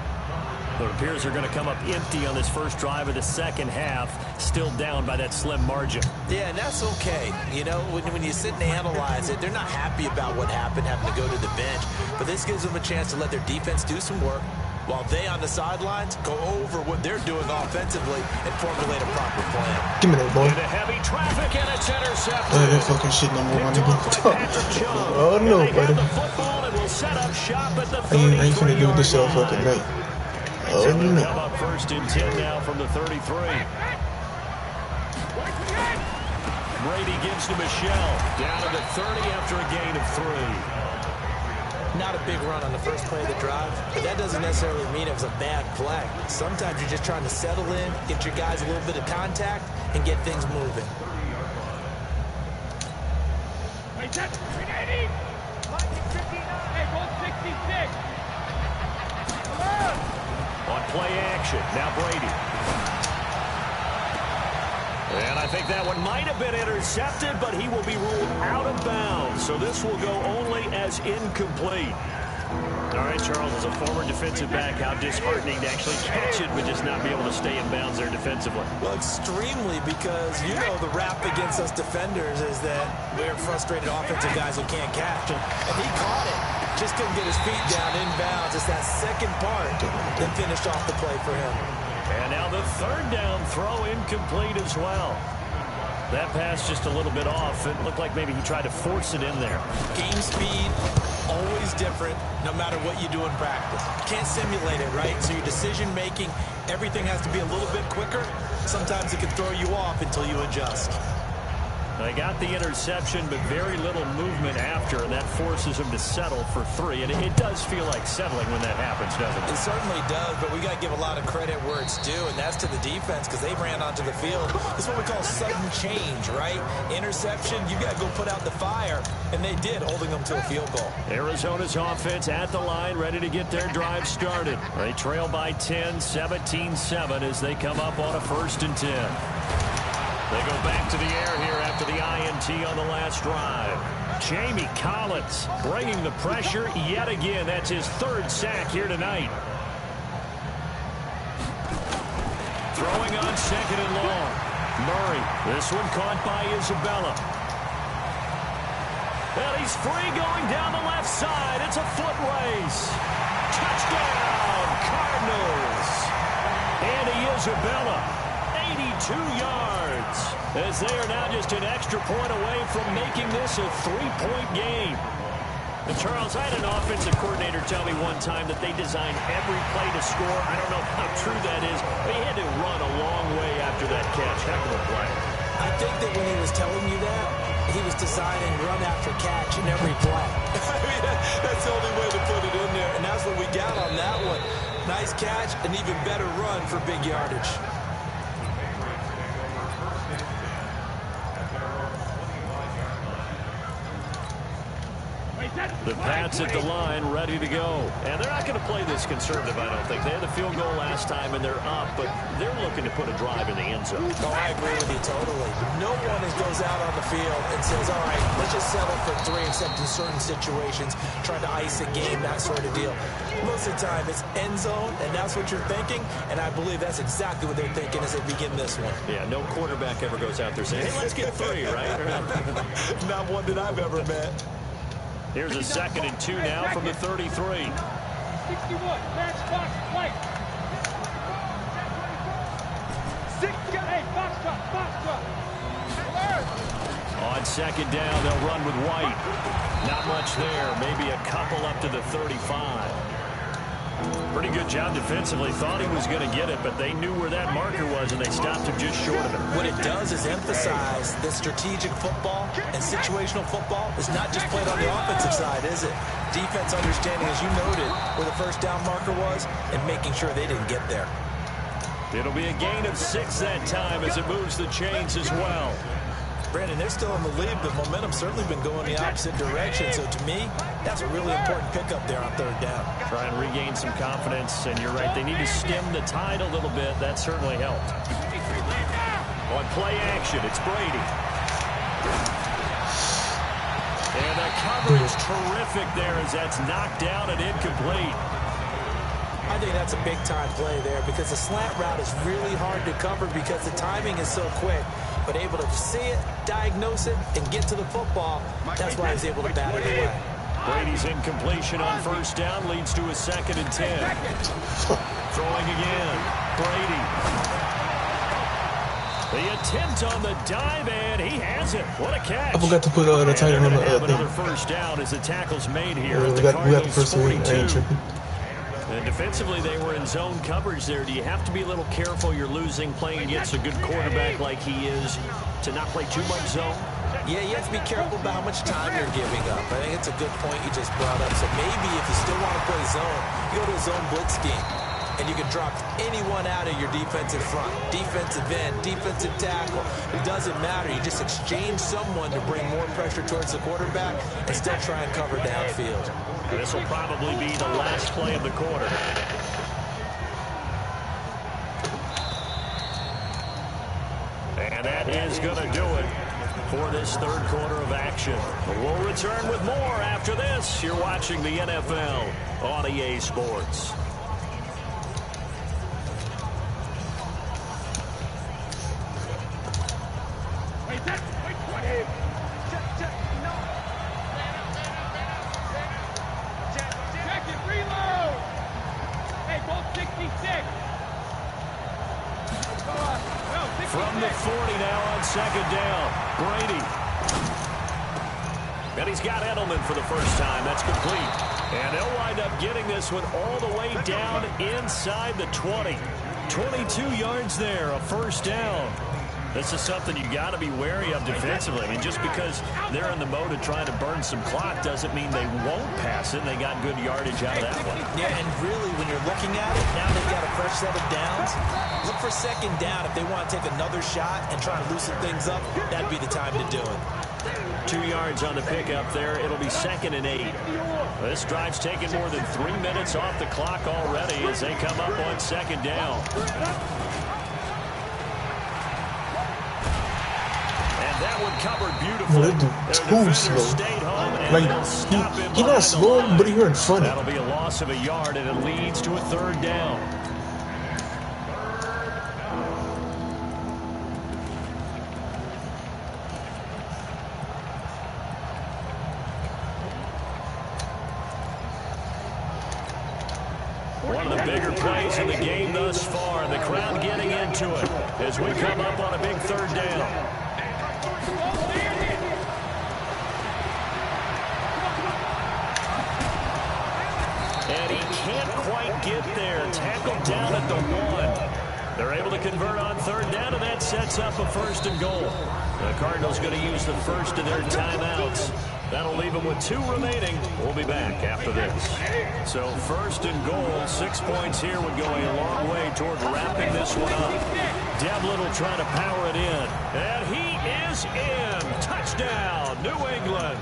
It appears they're going to come up empty on this first drive of the second half, still down by that slim margin. Yeah, and that's okay. You know, when you sit and analyze it, they're not happy about what happened, having to go to the bench. But this gives them a chance to let their defense do some work while they on the sidelines go over what they're doing offensively and formulate a proper plan. Give me that, boy. Into heavy traffic, and it's intercepted. Oh, that fucking shit number one again. Oh, no, buddy. I ain't finna do this all fucking night. Oh, no. Come up first and 10 now from the 33. Brady gives to Michelle. Down to the 30 after a gain of 3. Not a big run on the first play of the drive, but that doesn't necessarily mean it was a bad play. Sometimes you're just trying to settle in, get your guys a little bit of contact, and get things moving. Hey, that's 380. 59. Hey, goal 66. Come on. On play action, now Brady. And I think that one might have been intercepted, but he will be ruled out of bounds. So this will go only as incomplete. All right, Charles, as a former defensive back, how disheartening to actually catch it, but just not be able to stay in bounds there defensively. Well, extremely, because you know the rap against us defenders is that we're frustrated offensive guys who can't catch. And he caught it. Just couldn't get his feet down in bounds. It's that second part that finished off the play for him. And now the third down throw incomplete as well. That pass just a little bit off. It looked like maybe he tried to force it in there. Game speed, always different, no matter what you do in practice. Can't simulate it, right? So your decision-making, everything has to be a little bit quicker. Sometimes it can throw you off until you adjust. They got the interception, but very little movement after, and that forces him to settle for 3. And it does feel like settling when that happens, doesn't it? It certainly does, but we got to give a lot of credit where it's due, and that's to the defense, because they ran onto the field. This is what we call sudden change, right? Interception, you got to go put out the fire, and they did, holding them to a field goal. Arizona's offense at the line, ready to get their drive started. They trail by 10, 17-7 as they come up on a 1st and 10. They go back to the air here after the INT on the last drive. Jamie Collins bringing the pressure yet again. That's his 3rd sack here tonight. Throwing on 2nd and long. Murray. This one caught by Isabella. And he's free going down the left side. It's a foot race. Touchdown, Cardinals. Andy Isabella, 82 yards, as they are now just an extra point away from making this a 3-point game. And Charles, I had an offensive coordinator tell me one time that they designed every play to score. I don't know how true that is, but he had to run a long way after that catch. Heck of a play. I think that when he was telling you that, he was designing run after catch in every play. I mean, that's the only way to put it in there, and that's what we got on that one. Nice catch, an even better run for big yardage. The Pats at the line, ready to go. And they're not going to play this conservative, I don't think. They had the field goal last time, and they're up, but they're looking to put a drive in the end zone. Oh, I agree with you totally. No one goes out on the field and says, all right, let's just settle for 3, except in certain situations, trying to ice a game, that sort of deal. Most of the time, it's end zone, and that's what you're thinking, and I believe that's exactly what they're thinking as they begin this one. Yeah, no quarterback ever goes out there saying, hey, let's get 3, right? Not one that I've ever met. Here's a 2nd and 2 now from the 33. 61, match box, white. 68, box drop. On 2nd down, they'll run with White. Not much there, maybe a couple up to the 35. Pretty good job defensively. Thought he was going to get it, but they knew where that marker was, and they stopped him just short of it. What it does is emphasize that strategic football and situational football is not just played on the offensive side, is it? Defense understanding, as you noted, where the first down marker was and making sure they didn't get there. It'll be a gain of 6 that time as it moves the chains as well. Brandon, they're still in the lead, but momentum's certainly been going the opposite direction. So to me, that's a really important pickup there on 3rd down. Try and regain some confidence, and you're right, they need to stem the tide a little bit. That certainly helped. On play action, it's Brady. And the coverage terrific there as that's knocked down and incomplete. I I think that's a big-time play there because the slant route is really hard to cover because the timing is so quick. But able to see it, diagnose it, and get to the football, that's why he's able to bat it away. Brady's incompletion on first down leads to a 2nd and 10. Throwing again. Brady. The attempt on the dive, and he has it. What a catch. I forgot to put the tight end on the another first down as the tackle's made here. We got the first one. I ain't tripping. And defensively, they were in zone coverage there. Do you have to be a little careful? You're losing playing against a good quarterback like he is to not play too much zone? Yeah, you have to be careful about how much time you're giving up. I think it's a good point you just brought up. So maybe if you still want to play zone, you go to a zone blitz scheme. And you can drop anyone out of your defensive front. Defensive end, defensive tackle. It doesn't matter. You just exchange someone to bring more pressure towards the quarterback and still try and cover downfield. This will probably be the last play of the quarter. And that is going to do it for this third quarter of action. We'll return with more after this. You're watching the NFL on EA Sports. From the 40 now on 2nd down. Brady. And he's got Edelman for the first time. That's complete. And they'll wind up getting this one all the way down inside the 20. 22 yards there, a first down. This is something you got to be wary of defensively. I mean, just because they're in the mode of trying to burn some clock doesn't mean they won't pass it. They got good yardage out of that one. Yeah, and really, when you're looking at it, now they've got a fresh set of downs. Look for 2nd down. If they want to take another shot and try to loosen things up, that'd be the time to do it. 2 yards on the pickup there. It'll be 2nd and 8. This drive's taken more than 3 minutes off the clock already as they come up on 2nd down. That one covered beautifully. Too slow. Like, he's not slow, but he's in front of That'll be a loss of a yard, and it leads to a 3rd down. One of the bigger plays in the game thus far, and the crowd getting into it as we come up on a big 3rd down. And he can't quite get there. Tackled down at the 1. They're able to convert on 3rd down, and that sets up a 1st and goal. The Cardinals going to use the first of their timeouts. That'll leave them with 2 remaining. We'll be back after this. So 1st and goal, 6 points here would go a long way toward wrapping this one up. Devlin will try to power it in. And he is in. Touchdown, New England.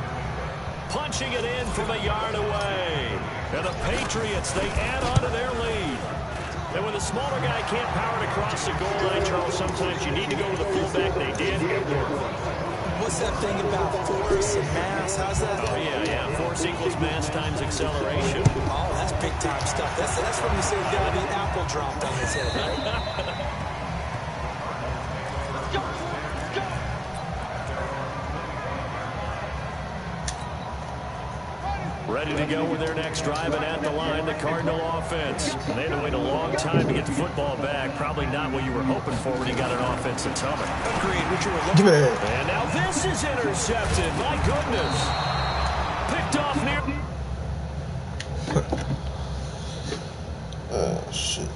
Punching it in from a yard away. And the Patriots, they add on to their lead. And when the smaller guy can't power it across the goal line, Charles, sometimes you need to go with the fullback. They did. It worked. What's that thing about force and mass? How's that? Oh, yeah. Force equals mass times acceleration. Oh, that's big-time stuff. That's when you say there's got to be an apple dropped on his head, right? Ready to go with their next drive, and at the line, the Cardinal offense. And they had to wait a long time to get the football back. Probably not what you were hoping for when you got an offensive tunnel. Agreed. What you were looking for. And now this is intercepted. My goodness. Picked off near. Shit.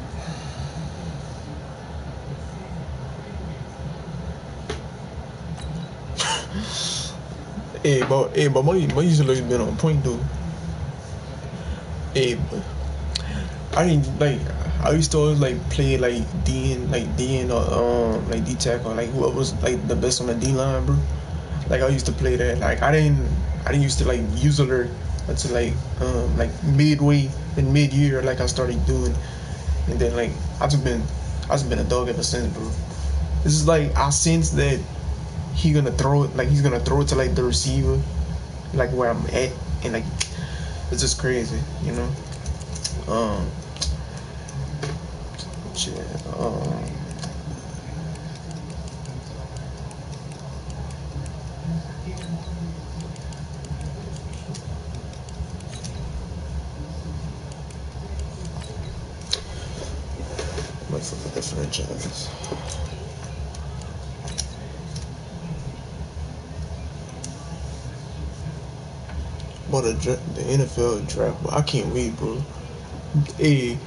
But my usually been on point though. Hey, but I didn't like. I used to always like play like DN or like D tackle, like whoever was like the best on the D line, bro. Like I used to play that. Like I didn't used to like use alert until like midway and mid year, like I started doing, and then like I've just been a dog ever since, bro. This is like I sense that he's gonna throw it to like the receiver, like where I'm at, and like it's just crazy, you know. Shit. Might fuck with the franchises. But the NFL draft, bro, I can't wait, bro. Hey,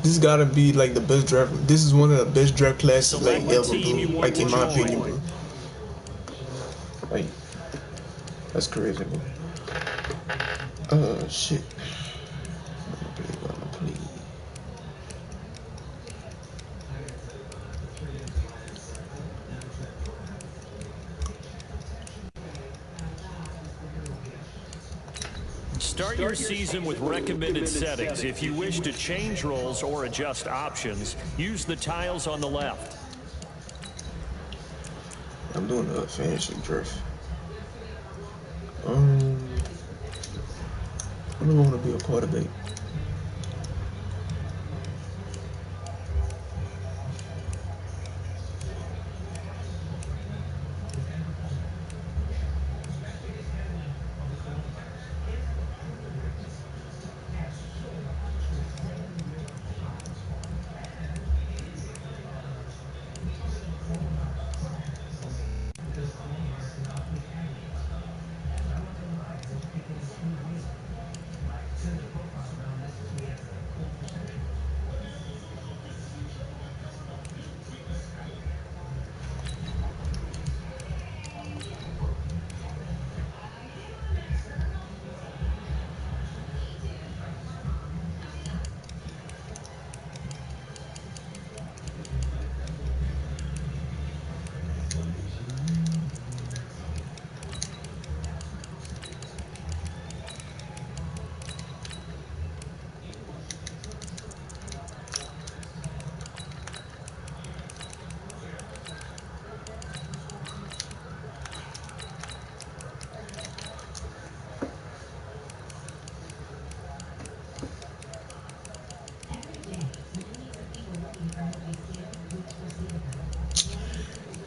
this gotta be like the best draft. This is one of the best draft classes like ever, bro. Like in my opinion, bro. Like that's crazy, bro. Shit. Start your season with recommended settings. If you wish to change roles or adjust options, use the tiles on the left. I'm doing a fantasy draft. I don't want to be a quarterback.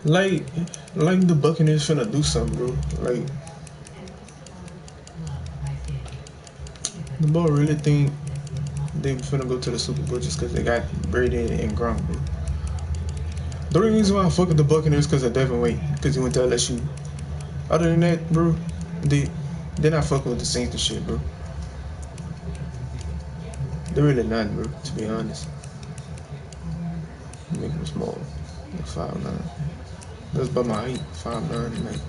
Like the Buccaneers finna do something, bro. Like, the ball really think they finna go to the Super Bowl just because they got Brady and Gronk, bro. The only reason why I fuck with the Buccaneers because of Devin White, because he went to LSU. Other than that, bro, they're not fucking with the Saints and shit, bro. They're really not, bro, to be honest. Make them small, like 5'9". That's about my height, 5'9", like.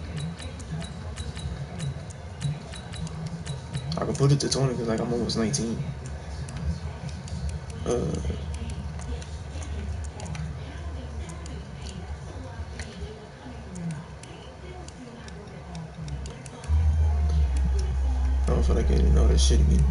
I can put it to 20 because like I'm almost 19. I don't feel like getting all that shit again.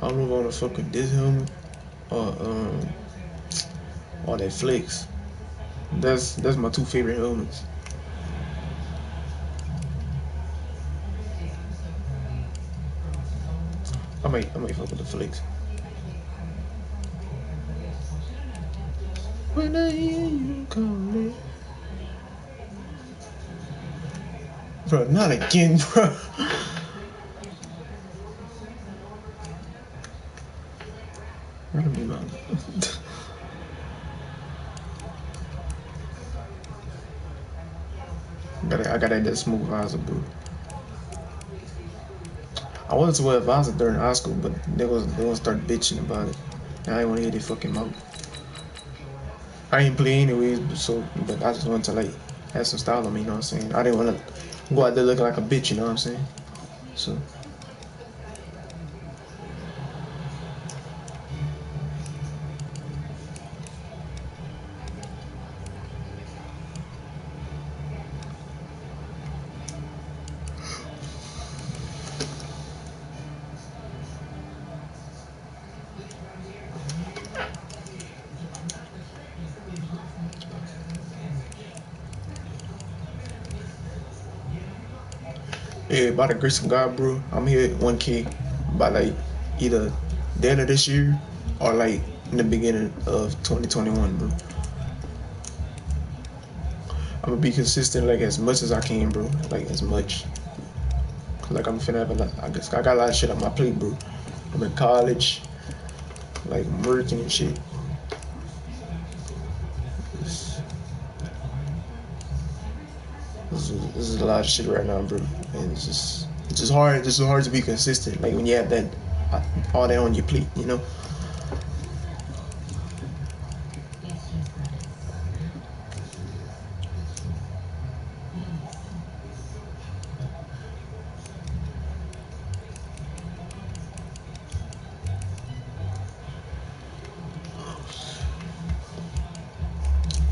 I don't know if I want to fuck with this helmet or that flex. That's my two favorite helmets. I might fuck with the flex. When I hear you calling, bro, not again, bro. That'll be mine. I got that smooth visor, bro. I wanted to wear a visor during high school, but they gonna start bitching about it. And I ain't wanna hear their fucking mouth. I ain't play anyways, but I just wanted to like have some style on me, you know what I'm saying? I didn't wanna go out there looking like a bitch, you know what I'm saying? So yeah, by the grace of God, bro, I'm here at 1K by like either the end of this year or like in the beginning of 2021, bro. I'm gonna be consistent like as much as I can, bro. Like as much. Like I'm finna have a lot. I got a lot of shit on my plate, bro. I'm in college, like I'm working and shit. This is a lot of shit right now, bro. And it's just hard. It's just hard to be consistent. Like when you have that all that on your plate, you know.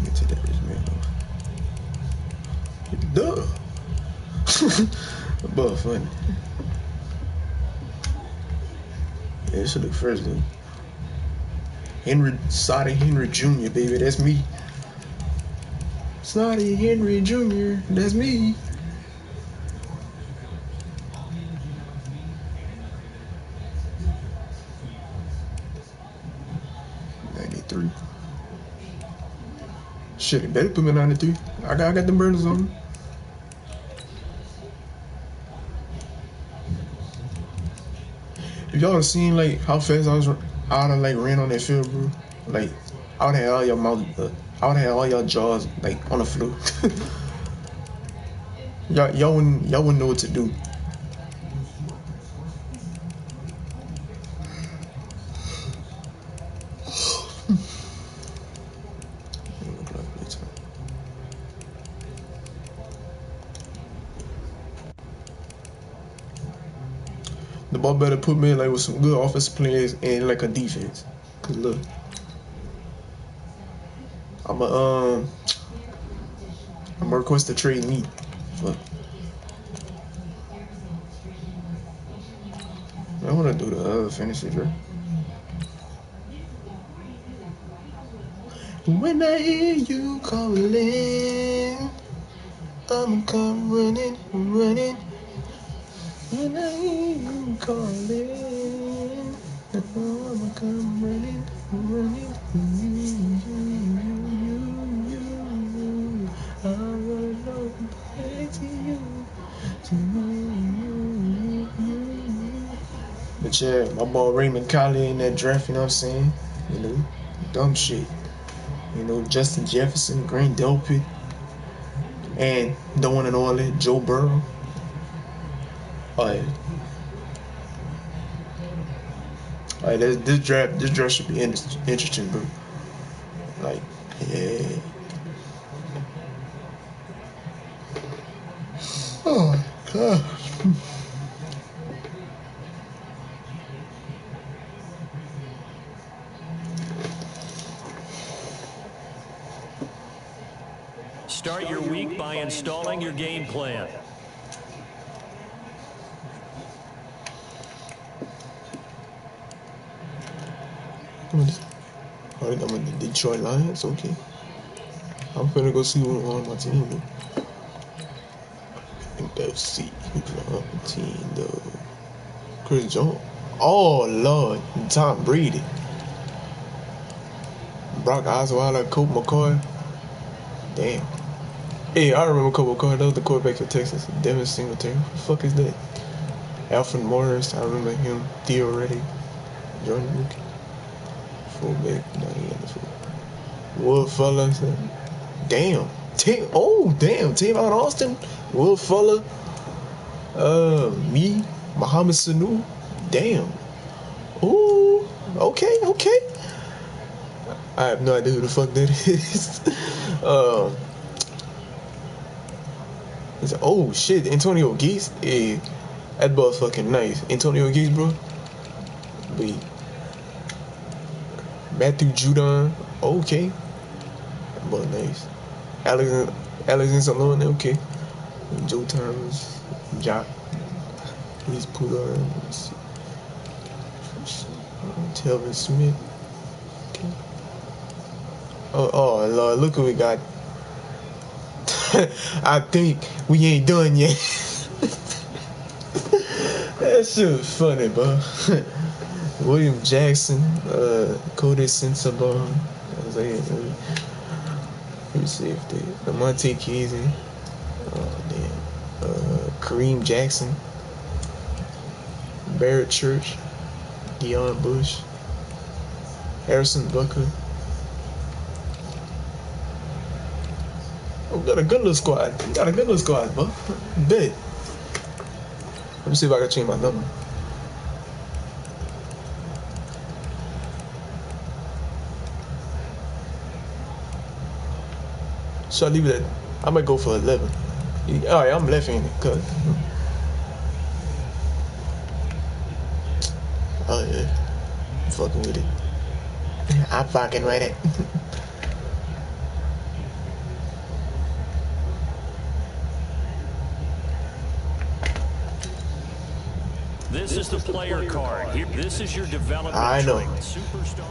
Get to that rich man off. Duh. But funny. Yeah, this should look first though. Sadi Henry Jr., baby, that's me. Sadi Henry Jr., that's me. Shit, it better put me 93. I got them burners on me. If y'all have seen like how fast I done like ran on that field, bro. Like I would have all your mouth, I would have all your jaws like on the floor. y'all wouldn't know what to do. The ball better put me like with some good offensive players and like a defense. Cause look, I'm request to trade me. Fuck. I wanna do the other fantasy draft. When I hear you calling, I'ma come running. When I hear you calling, I'ma come running. I wanna know back to you. But yeah, my boy Raymond Colley in that draft, you know what I'm saying? You know, dumb shit. You know, Justin Jefferson, Green Delpit, and the one and only Joe Burrow. Alright, this draft should be interesting, bro. Like, yeah. Oh my god. Start your week by installing your game plan. Alright, I'm in the Detroit Lions, okay. I'm finna go see who's on my team, though. Let's see who's on my team, though. Chris Jones. Oh, Lord. Tom Brady. Brock Osweiler, Colt McCoy. Damn. Hey, I remember Colt McCoy. That was the quarterback for Texas. Devin Singletary. What the fuck is that? Alfred Morris. I remember him. Theo Reddick. Jordan Luke. Fullback. No, he ain't the fullback. Wood Fellas. Damn. Damn. Tavon Austin. Will Fuller. Me. Muhammad Sanu. Damn. Ooh. Okay. Okay. I have no idea who the fuck that is. Oh shit, Antonio Gates. Yeah, that boy's fucking nice. Antonio Gates, bro. Wait. Matthew Judon. Okay. That boy nice. Alexander Salon. Okay. Joe Thomas. Jock. He's Poulard. Telvin Smith. Okay. Oh Lord, look who we got. I think we ain't done yet. That shit was funny, bro. William Jackson, Cody Sensabaugh. Let me see if they Lamonte Casey. Oh damn. Kareem Jackson. Barrett Church. Deion Bush. Harrison Butker. We got a good little squad. Bro. Bet. Let me see if I can change my number. Should I leave it at? I might go for 11. Alright, I'm left-handed. Cut. Oh yeah. I'm fucking with it. I'm fucking with it. This is the player card. Here, this is your development. I know. Superstar.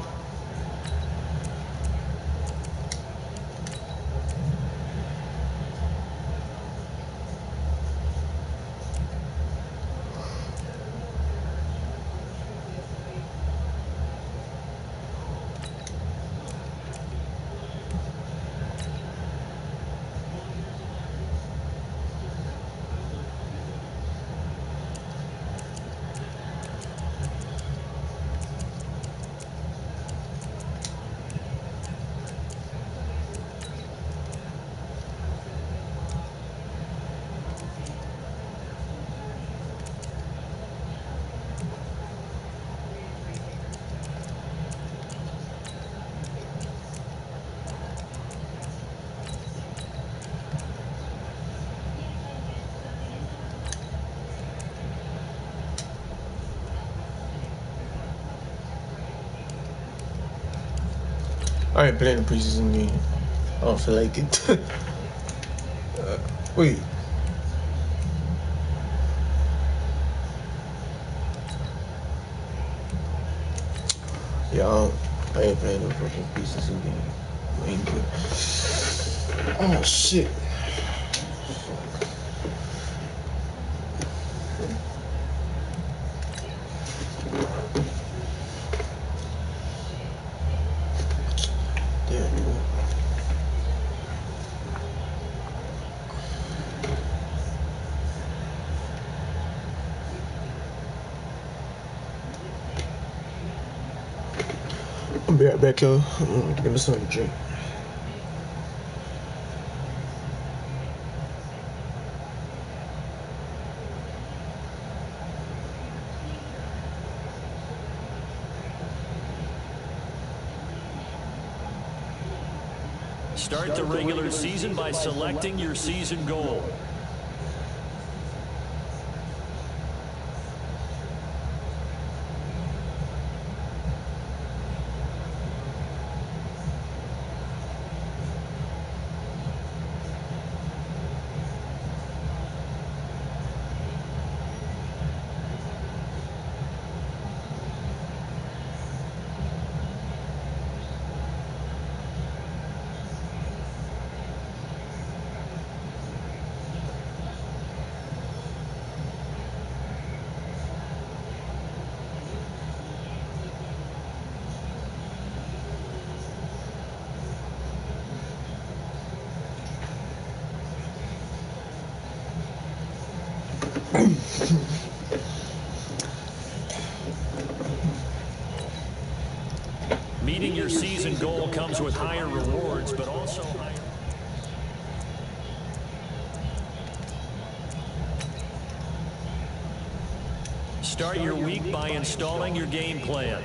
I ain't playing the preseason game. I don't feel like it. Wait. Yeah, I ain't playing no fucking preseason game. I ain't good. Oh shit. I'll be right back, yo. Give me something to drink. Start the regular season by selecting your season goal. Meeting your season goal comes with higher rewards, but also higher... Start your week by installing your game plan.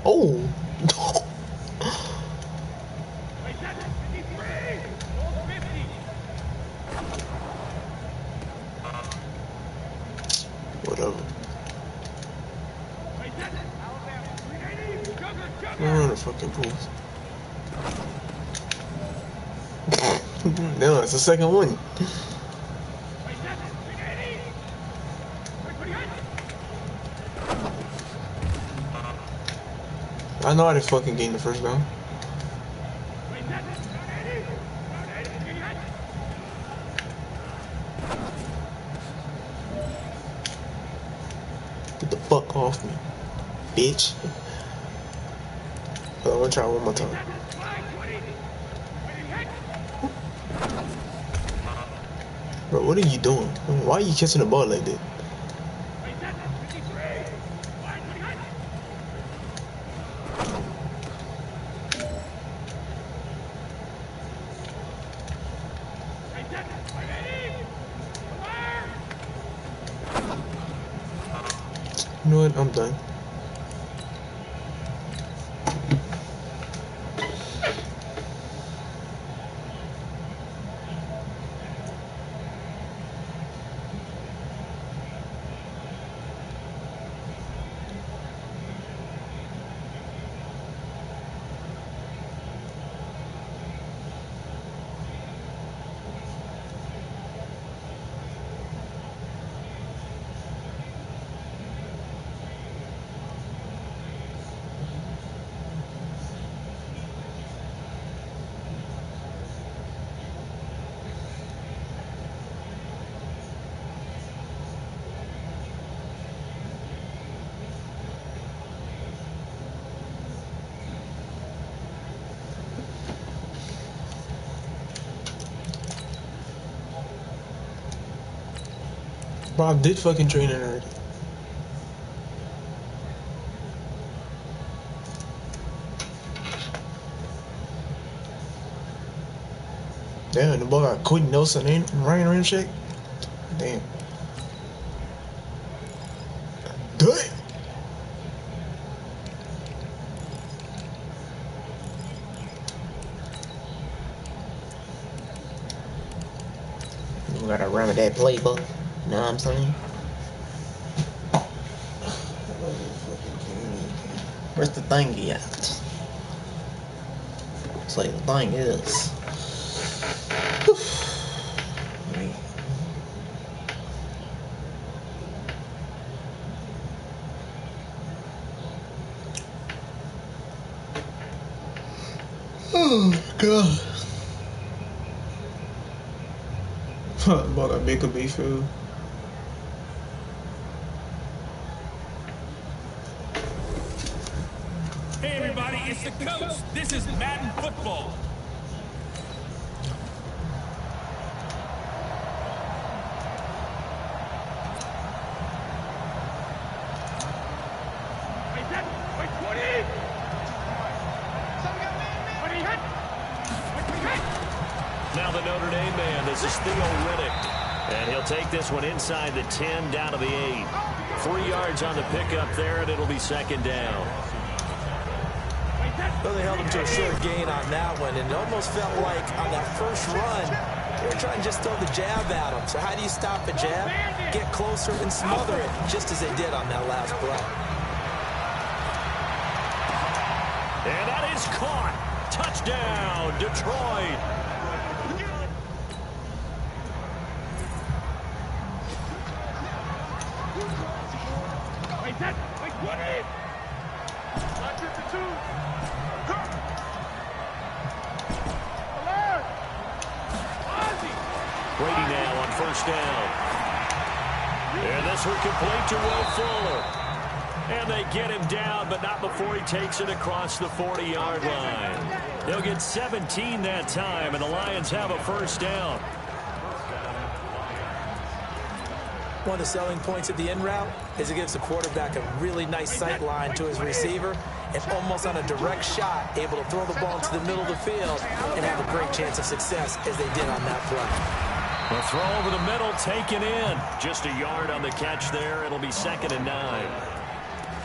Oh. Whatever. Run the fucking pools. No, it's the second one. I know I didn't fucking gain the first down. Get the fuck off me, bitch. I'm gonna try one more time. Bro, what are you doing? Why are you catching the ball like that? You know what? I'm done. Bro, I did fucking train it already. Damn, the ball got Quentin Nelson in Ryan Ramchick. Damn. Good. You gotta run that playbook. You know what I'm saying? Where's the thingy at? It's like the thing is. Oh god. Bought a Baker Mayfield. Hey everybody, it's the coach. This is Madden football. Now the Notre Dame man, this is Theo Riddick. And he'll take this one inside the 10, down to the 8. 3 yards on the pickup there, and it'll be second down. Well, they held him to a short gain on that one, and it almost felt like on that first run, they were trying to just throw the jab at him. So how do you stop a jab? Get closer and smother it, just as they did on that last play. And that is caught. Touchdown, Detroit. first down. And this one complete to Will Fuller. And they get him down, but not before he takes it across the 40-yard line. They'll get 17 that time, and the Lions have a first down. One of the selling points of the in route is it gives the quarterback a really nice sight line to his receiver, and almost on a direct shot, able to throw the ball into the middle of the field and have a great chance of success as they did on that play. The throw over the middle, taken in. Just a yard on the catch there. It'll be 2nd and 9.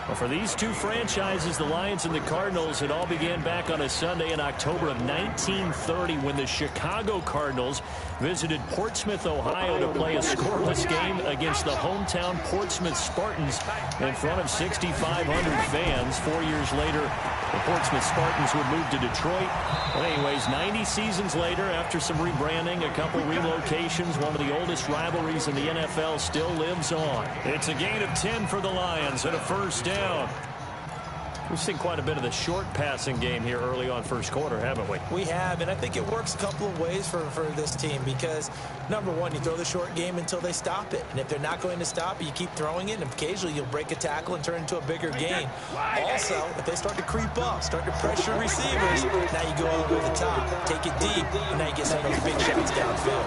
Well, for these two franchises, the Lions and the Cardinals, it all began back on a Sunday in October of 1930 when the Chicago Cardinals visited Portsmouth, Ohio to play a scoreless game against the hometown Portsmouth Spartans in front of 6,500 fans. 4 years later, the Portsmouth Spartans would move to Detroit. Well, anyways, 90 seasons later, after some rebranding, a couple relocations, one of the oldest rivalries in the NFL still lives on. It's a gain of 10 for the Lions and a first down. We've seen quite a bit of the short passing game here early on first quarter, haven't we? We have, and I think it works a couple of ways for this team because, number one, you throw the short game until they stop it. And if they're not going to stop it, you keep throwing it, and occasionally you'll break a tackle and turn it into a bigger gain. Also, if they start to creep up, start to pressure receivers, now you go all the way to the top, take it deep, and now you get some of those big shots downfield.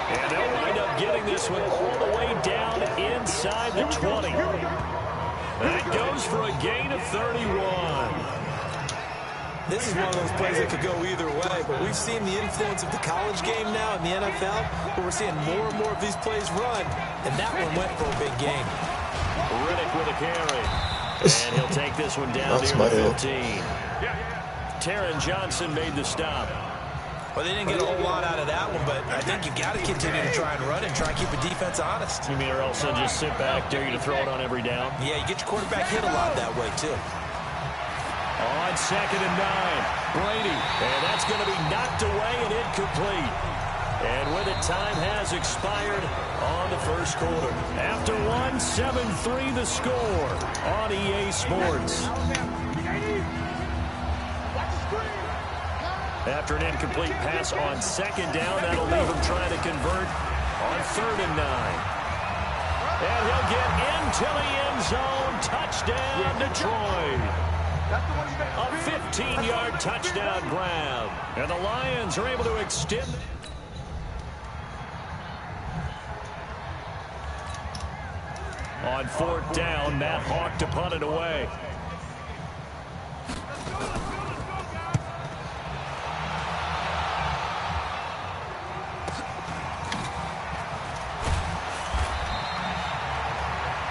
And they'll wind up getting this one all the way down inside the 20. And it goes for a gain of 31. This is one of those plays that could go either way, but we've seen the influence of the college game now in the NFL, where we're seeing more and more of these plays run, and that one went for a big gain. Riddick with a carry. And he'll take this one down near the 15. Taron Johnson made the stop. Well, they didn't get a whole lot out of that one, but I think you've got to continue to try and run and try and keep the defense honest. You mean or else they'll just sit back, dare you to throw it on every down? Yeah, you get your quarterback hit a lot that way, too. On 2nd and 9, Brady. And that's going to be knocked away and incomplete. And with it, time has expired on the first quarter. After 7-3 the score on EA Sports. After an incomplete pass on 2nd down, that'll leave him trying to convert on 3rd and 9. And he'll get into the end zone. Touchdown, Detroit. A 15-yard touchdown grab. And the Lions are able to extend. On 4th down, Matt Hawk to punt it away.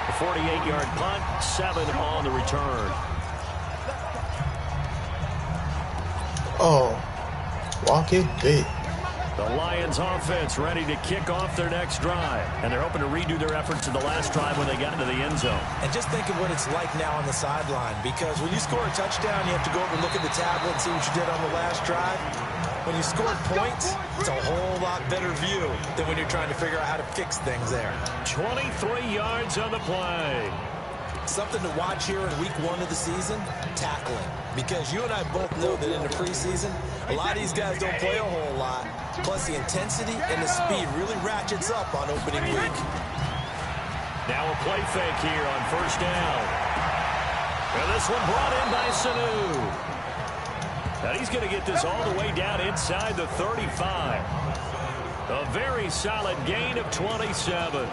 A 48-yard punt, 7 on the return. Oh, walk it big. The Lions offense ready to kick off their next drive. And they're hoping to redo their efforts in the last drive when they got into the end zone. And just think of what it's like now on the sideline, because when you score a touchdown, you have to go over and look at the tablet and see what you did on the last drive. When you score points, it's a whole lot better view than when you're trying to figure out how to fix things there. 23 yards on the play. Something to watch here in week 1 of the season, tackling. Because you and I both know that in the preseason, a lot of these guys don't play a whole lot. Plus, the intensity and the speed really ratchets up on opening week. Now a play fake here on 1st down. And this one brought in by Sanu. Now he's going to get this all the way down inside the 35. A very solid gain of 27.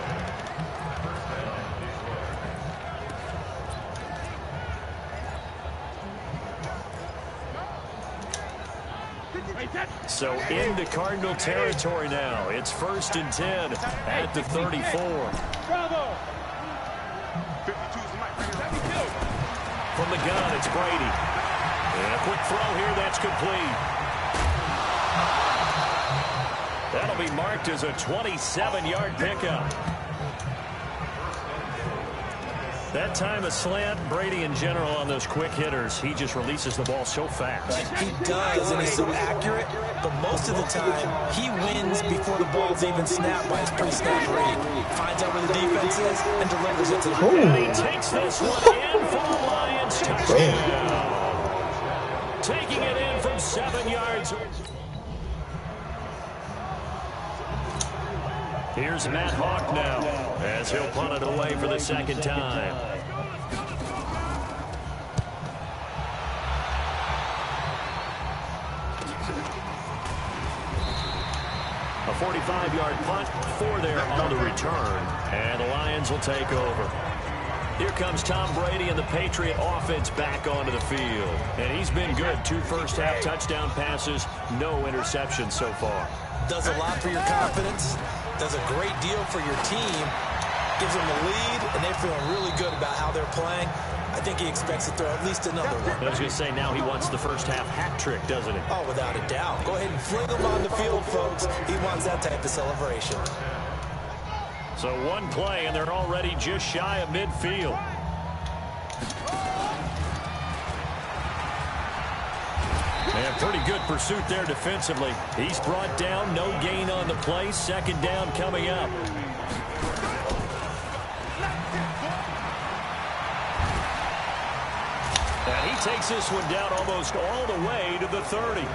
So into Cardinal territory now. It's 1st and 10 at the 34. From the gun, it's Brady. And a quick throw here, that's complete. That'll be marked as a 27-yard pickup. That time a slant. Brady in general on those quick hitters, he just releases the ball so fast. He does, and he's so accurate, but most of the time he wins before the ball's even snapped by his pre-snap read. Finds out where the defense is and delivers it to the ball. And he takes this one in for the Lions touchdown. Taking it in from 7 yards. Here's Matt Hawk now as he'll punt it away for the second time. A 45-yard punt, 4 there on the return, and the Lions will take over. Here comes Tom Brady and the Patriot offense back onto the field. And he's been good. 2 first-half touchdown passes, no interceptions so far. Does a lot for your confidence, does a great deal for your team, gives them the lead, and they're feeling really good about how they're playing. I think he expects to throw at least another one. I was going to say, now he wants the first-half hat trick, doesn't he? Oh, without a doubt. Go ahead and fling him on the field, folks. He wants that type of celebration. So 1 play, and they're already just shy of midfield. And pretty good pursuit there defensively. He's brought down, no gain on the play. 2nd down coming up. And he takes this one down almost all the way to the 30.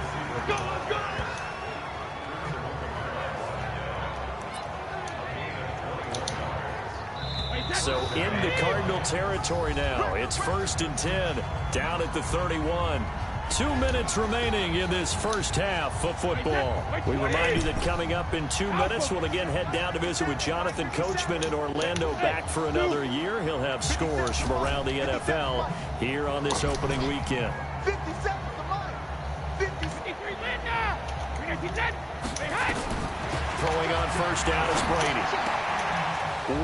So into Cardinal territory now. It's 1st and 10, down at the 31. 2 minutes remaining in this first half of football. We remind you that coming up in 2 minutes, we'll again head down to visit with Jonathan Coachman in Orlando, back for another year. He'll have scores from around the NFL here on this opening weekend. 50 seconds to mine. 53 men now. Throwing on first down is Brady.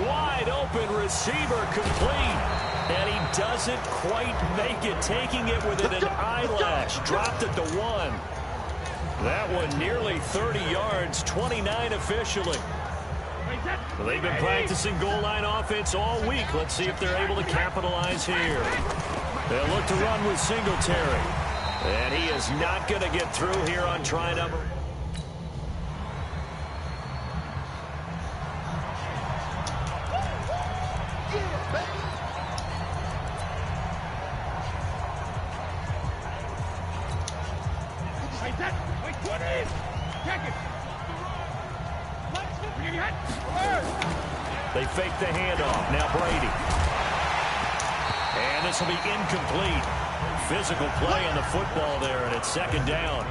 Wide open receiver complete. And he doesn't quite make it, taking it within an eyelash. Dropped at the 1. That one nearly 30 yards, 29 officially. Well, they've been practicing goal line offense all week. Let's see if they're able to capitalize here. They'll look to run with Singletary. And he is not going to get through here on try number. They fake the handoff. Now Brady. And this will be incomplete. Physical play on the football there, and it's 2nd down.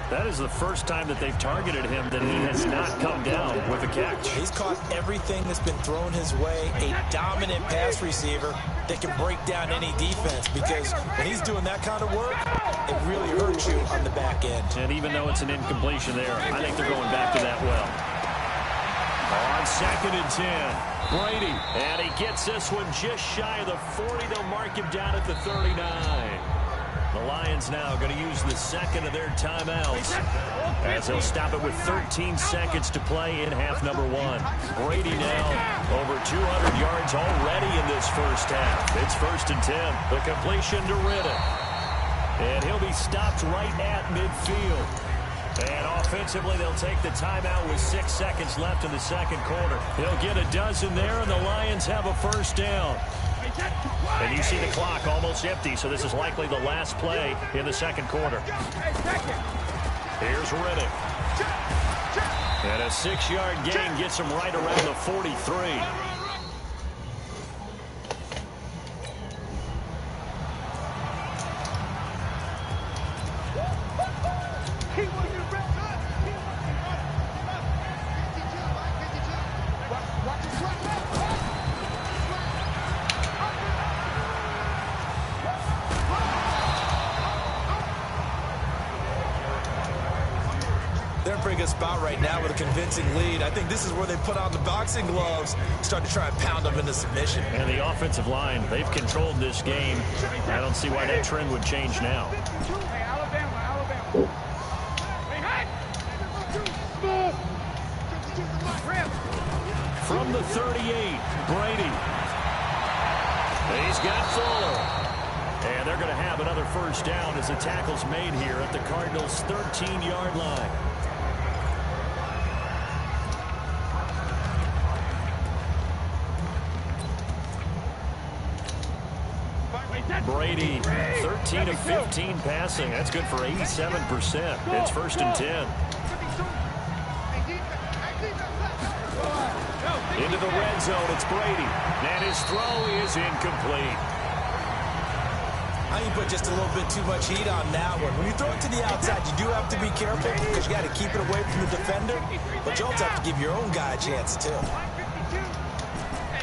That is the first time that they've targeted him that he has not come down with a catch. He's caught everything that's been thrown his way. A dominant pass receiver that can break down any defense, because when he's doing that kind of work, it really hurts you on the back end. And even though it's an incompletion there, I think they're going back to that well. On 2nd and 10, Brady, and he gets this one just shy of the 40. They'll mark him down at the 39. The Lions now going to use the 2nd of their timeouts as they'll stop it with 13 seconds to play in half number 1. Brady now over 200 yards already in this first half. It's 1st and 10. The completion to Riddick. And he'll be stopped right at midfield. And offensively, they'll take the timeout with 6 seconds left in the second quarter. He'll get a dozen there, and the Lions have a first down. And you see the clock almost empty, so this is likely the last play in the second quarter. Here's Riddick. And a 6-yard gain gets him right around the 43. Spot right now with a convincing lead. I think this is where they put on the boxing gloves, start to try and pound them into submission. And the offensive line, they've controlled this game. I don't see why that trend would change now. From the 38, Brady. He's got Fuller. And they're going to have another first down as the tackle's made here at the Cardinals' 13-yard line. Brady, 13 of 15 passing. That's good for 87%. It's 1st and 10. Into the red zone, it's Brady. And his throw is incomplete. I think you put just a little bit too much heat on that one. When you throw it to the outside, you do have to be careful because you got to keep it away from the defender. But you also have to give your own guy a chance, too.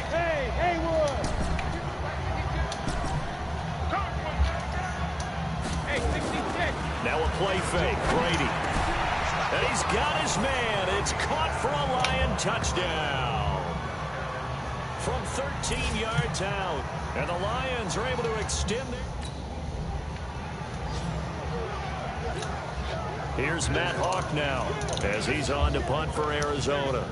Hey, Haywood! Hey, 66! Now a play fake, Brady. And he's got his man. It's caught for a Lion touchdown. From 13 yards out. And the Lions are able to extend their... Here's Matt Hawk now as he's on to punt for Arizona.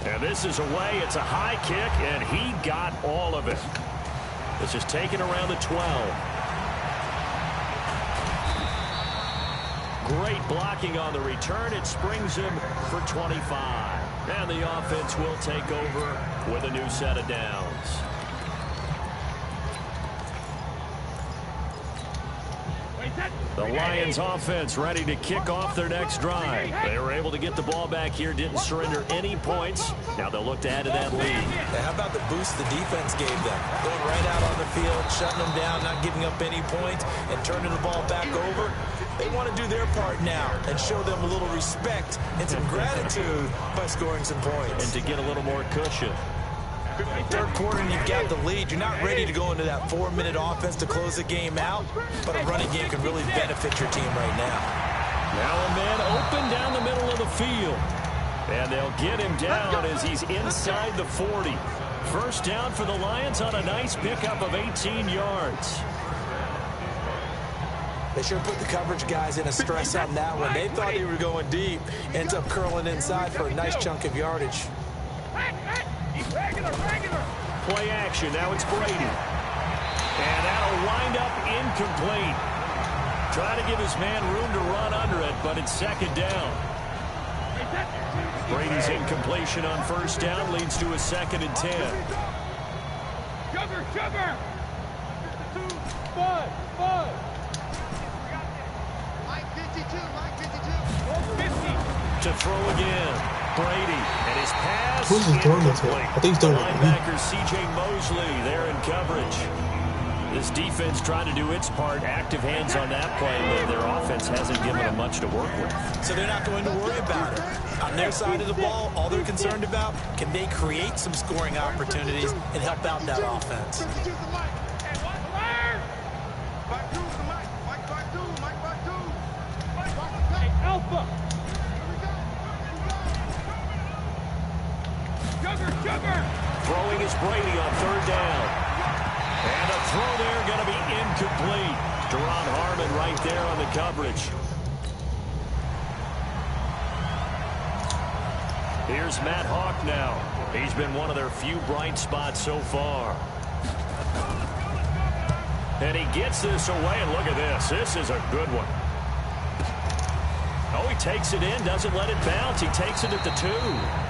And this is away. It's a high kick, and he got all of it. This is taken around the 12. Great blocking on the return. It springs him for 25. And the offense will take over with a new set of downs. The Lions offense ready to kick off their next drive. They were able to get the ball back here, didn't surrender any points. Now they'll look to add to that lead. Yeah, how about the boost the defense gave them? Going right out on the field, shutting them down, not giving up any points, and turning the ball back over. They want to do their part now and show them a little respect and some gratitude by scoring some points. And to get a little more cushion. Third quarter and you've got the lead. You're not ready to go into that 4-minute offense to close the game out, but a running game can really benefit your team right now. Now a man open down the middle of the field. And they'll get him down as he's inside the 40. First down for the Lions on a nice pickup of 18 yards. They sure put the coverage guys in a stress on that one. They thought they were going deep. Ends up curling inside for a nice chunk of yardage. Play action. Now it's Brady. And that'll wind up incomplete. Try to give his man room to run under it, but it's second down. Brady's incompletion on first down leads to a 2nd and 10. Sugar! Bud! Mike 52. To throw again. Brady, and his pass Who's he throwing it to? incomplete. I think he's throwing it to me. Linebacker C.J. Mosley there in coverage. This defense trying to do its part. Active hands on that play, but their offense hasn't given them much to work with. So they're not going to worry about it. On their side of the ball, all they're concerned about, can they create some scoring opportunities and help out that offense? Throwing is Brady on third down. And a throw there going to be incomplete. Teron Harmon right there on the coverage. Here's Matt Hawk now. He's been one of their few bright spots so far. And he gets this away, and look at this. This is a good one. Oh, he takes it in, doesn't let it bounce. He takes it at the 2.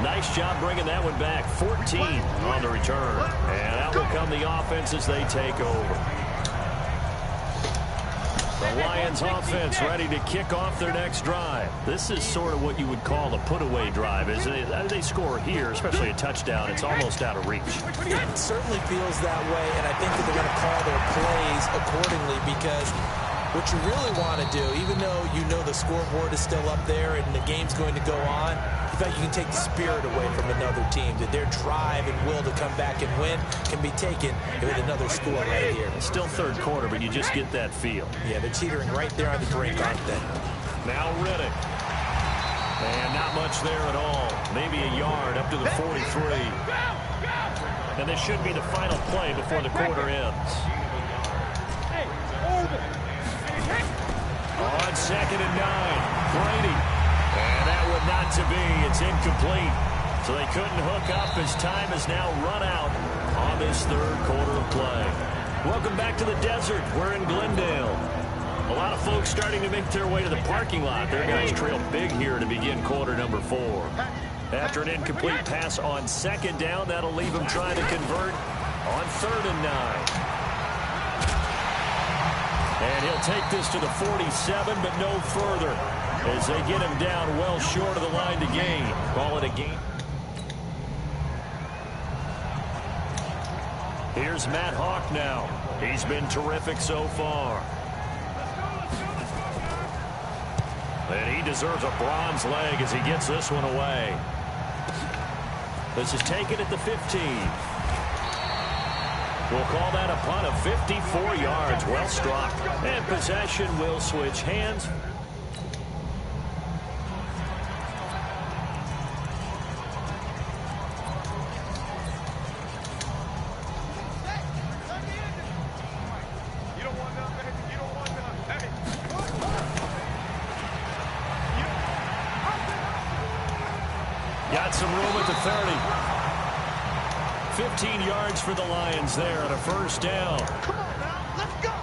Nice job bringing that one back. 14 on the return. And out will come the offense as they take over. The Lions offense ready to kick off their next drive. This is sort of what you would call a put-away drive, isn't it? They score here, especially a touchdown. It's almost out of reach. It certainly feels that way, and I think that they're going to call their plays accordingly because what you really want to do, even though you know the scoreboard is still up there and the game's going to go on, in fact, you can take the spirit away from another team, that their drive and will to come back and win can be taken with another score right here. It's still third quarter, but you just get that feel. Yeah, they're teetering right there on the brink, aren't they? Now Riddick. And not much there at all. Maybe a yard up to the 43. And this should be the final play before the quarter ends. On 2nd and 9, Brady. And that would not to be. It's incomplete. So they couldn't hook up as time is now run out on this third quarter of play. Welcome back to the desert. We're in Glendale. A lot of folks starting to make their way to the parking lot. Their guys trail big here to begin quarter number 4. After an incomplete pass on 2nd down, that'll leave them trying to convert On 3rd and 9. And he'll take this to the 47, but no further, as they get him down well short of the line to gain. Call it a game. Here's Matt Hawk now. He's been terrific so far. And he deserves a bronze leg as he gets this one away. This is taken at the 15. We'll call that a punt of 54 yards. Well struck. And possession will switch hands. Got some room at the 30. 15 yards for the Lions there on a first down. Come on now, let's go.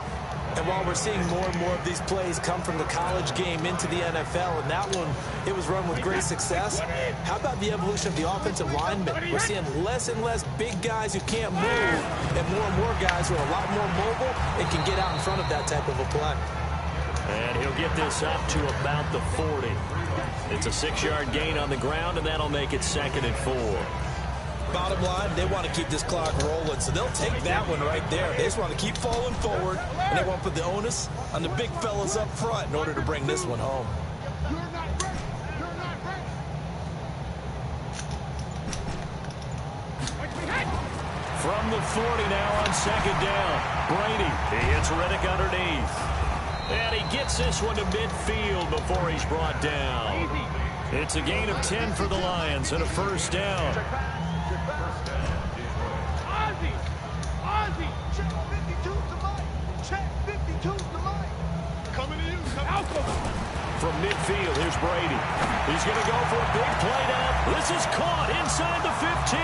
And while we're seeing more and more of these plays come from the college game into the NFL, and that one, it was run with great success, how about the evolution of the offensive linemen? We're seeing less and less big guys who can't move, and more guys who are a lot more mobile and can get out in front of that type of a play. And he'll get this up to about the 40. It's a 6-yard gain on the ground, and that'll make it 2nd and 4. Bottom line, they want to keep this clock rolling, so they'll take that one right there. They just want to keep falling forward, and they want to put the onus on the big fellas up front in order to bring this one home. You're not ready. You're not ready. From the 40 now on 2nd down. Brady, he hits Riddick underneath. And he gets this one to midfield before he's brought down. It's a gain of 10 for the Lions and a first down. Ozzie, check 52's the mic. Check 52's the mic. Coming to you. From midfield, here's Brady. He's going to go for a big play now. This is caught inside the 15.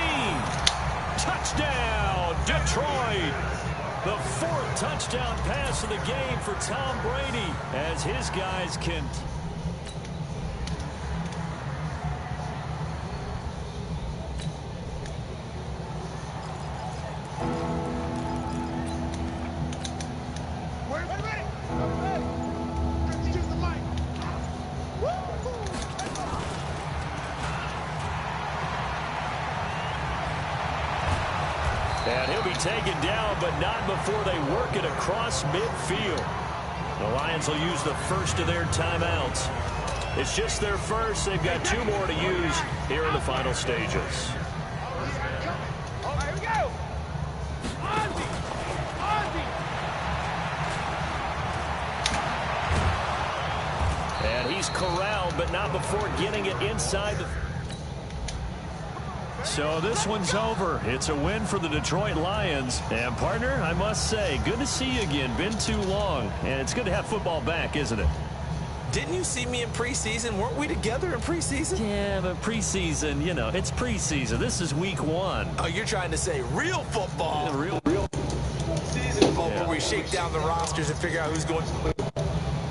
Touchdown, Detroit. The 4th touchdown pass of the game for Tom Brady as his guys can... And he'll be taken down, but not before they work it across midfield. The Lions will use the first of their timeouts. It's just their first. They've got 2 more to use here in the final stages. Here we go. Ozzie. And he's corralled, but not before getting it inside the... So this one's over. It's a win for the Detroit Lions. And, partner, I must say, good to see you again. Been too long. And it's good to have football back, isn't it? Didn't you see me in preseason? Weren't we together in preseason? Yeah, but preseason, you know, it's preseason. This is week 1. Oh, you're trying to say real football. Yeah, real season football, where we shake down the rosters and figure out who's going...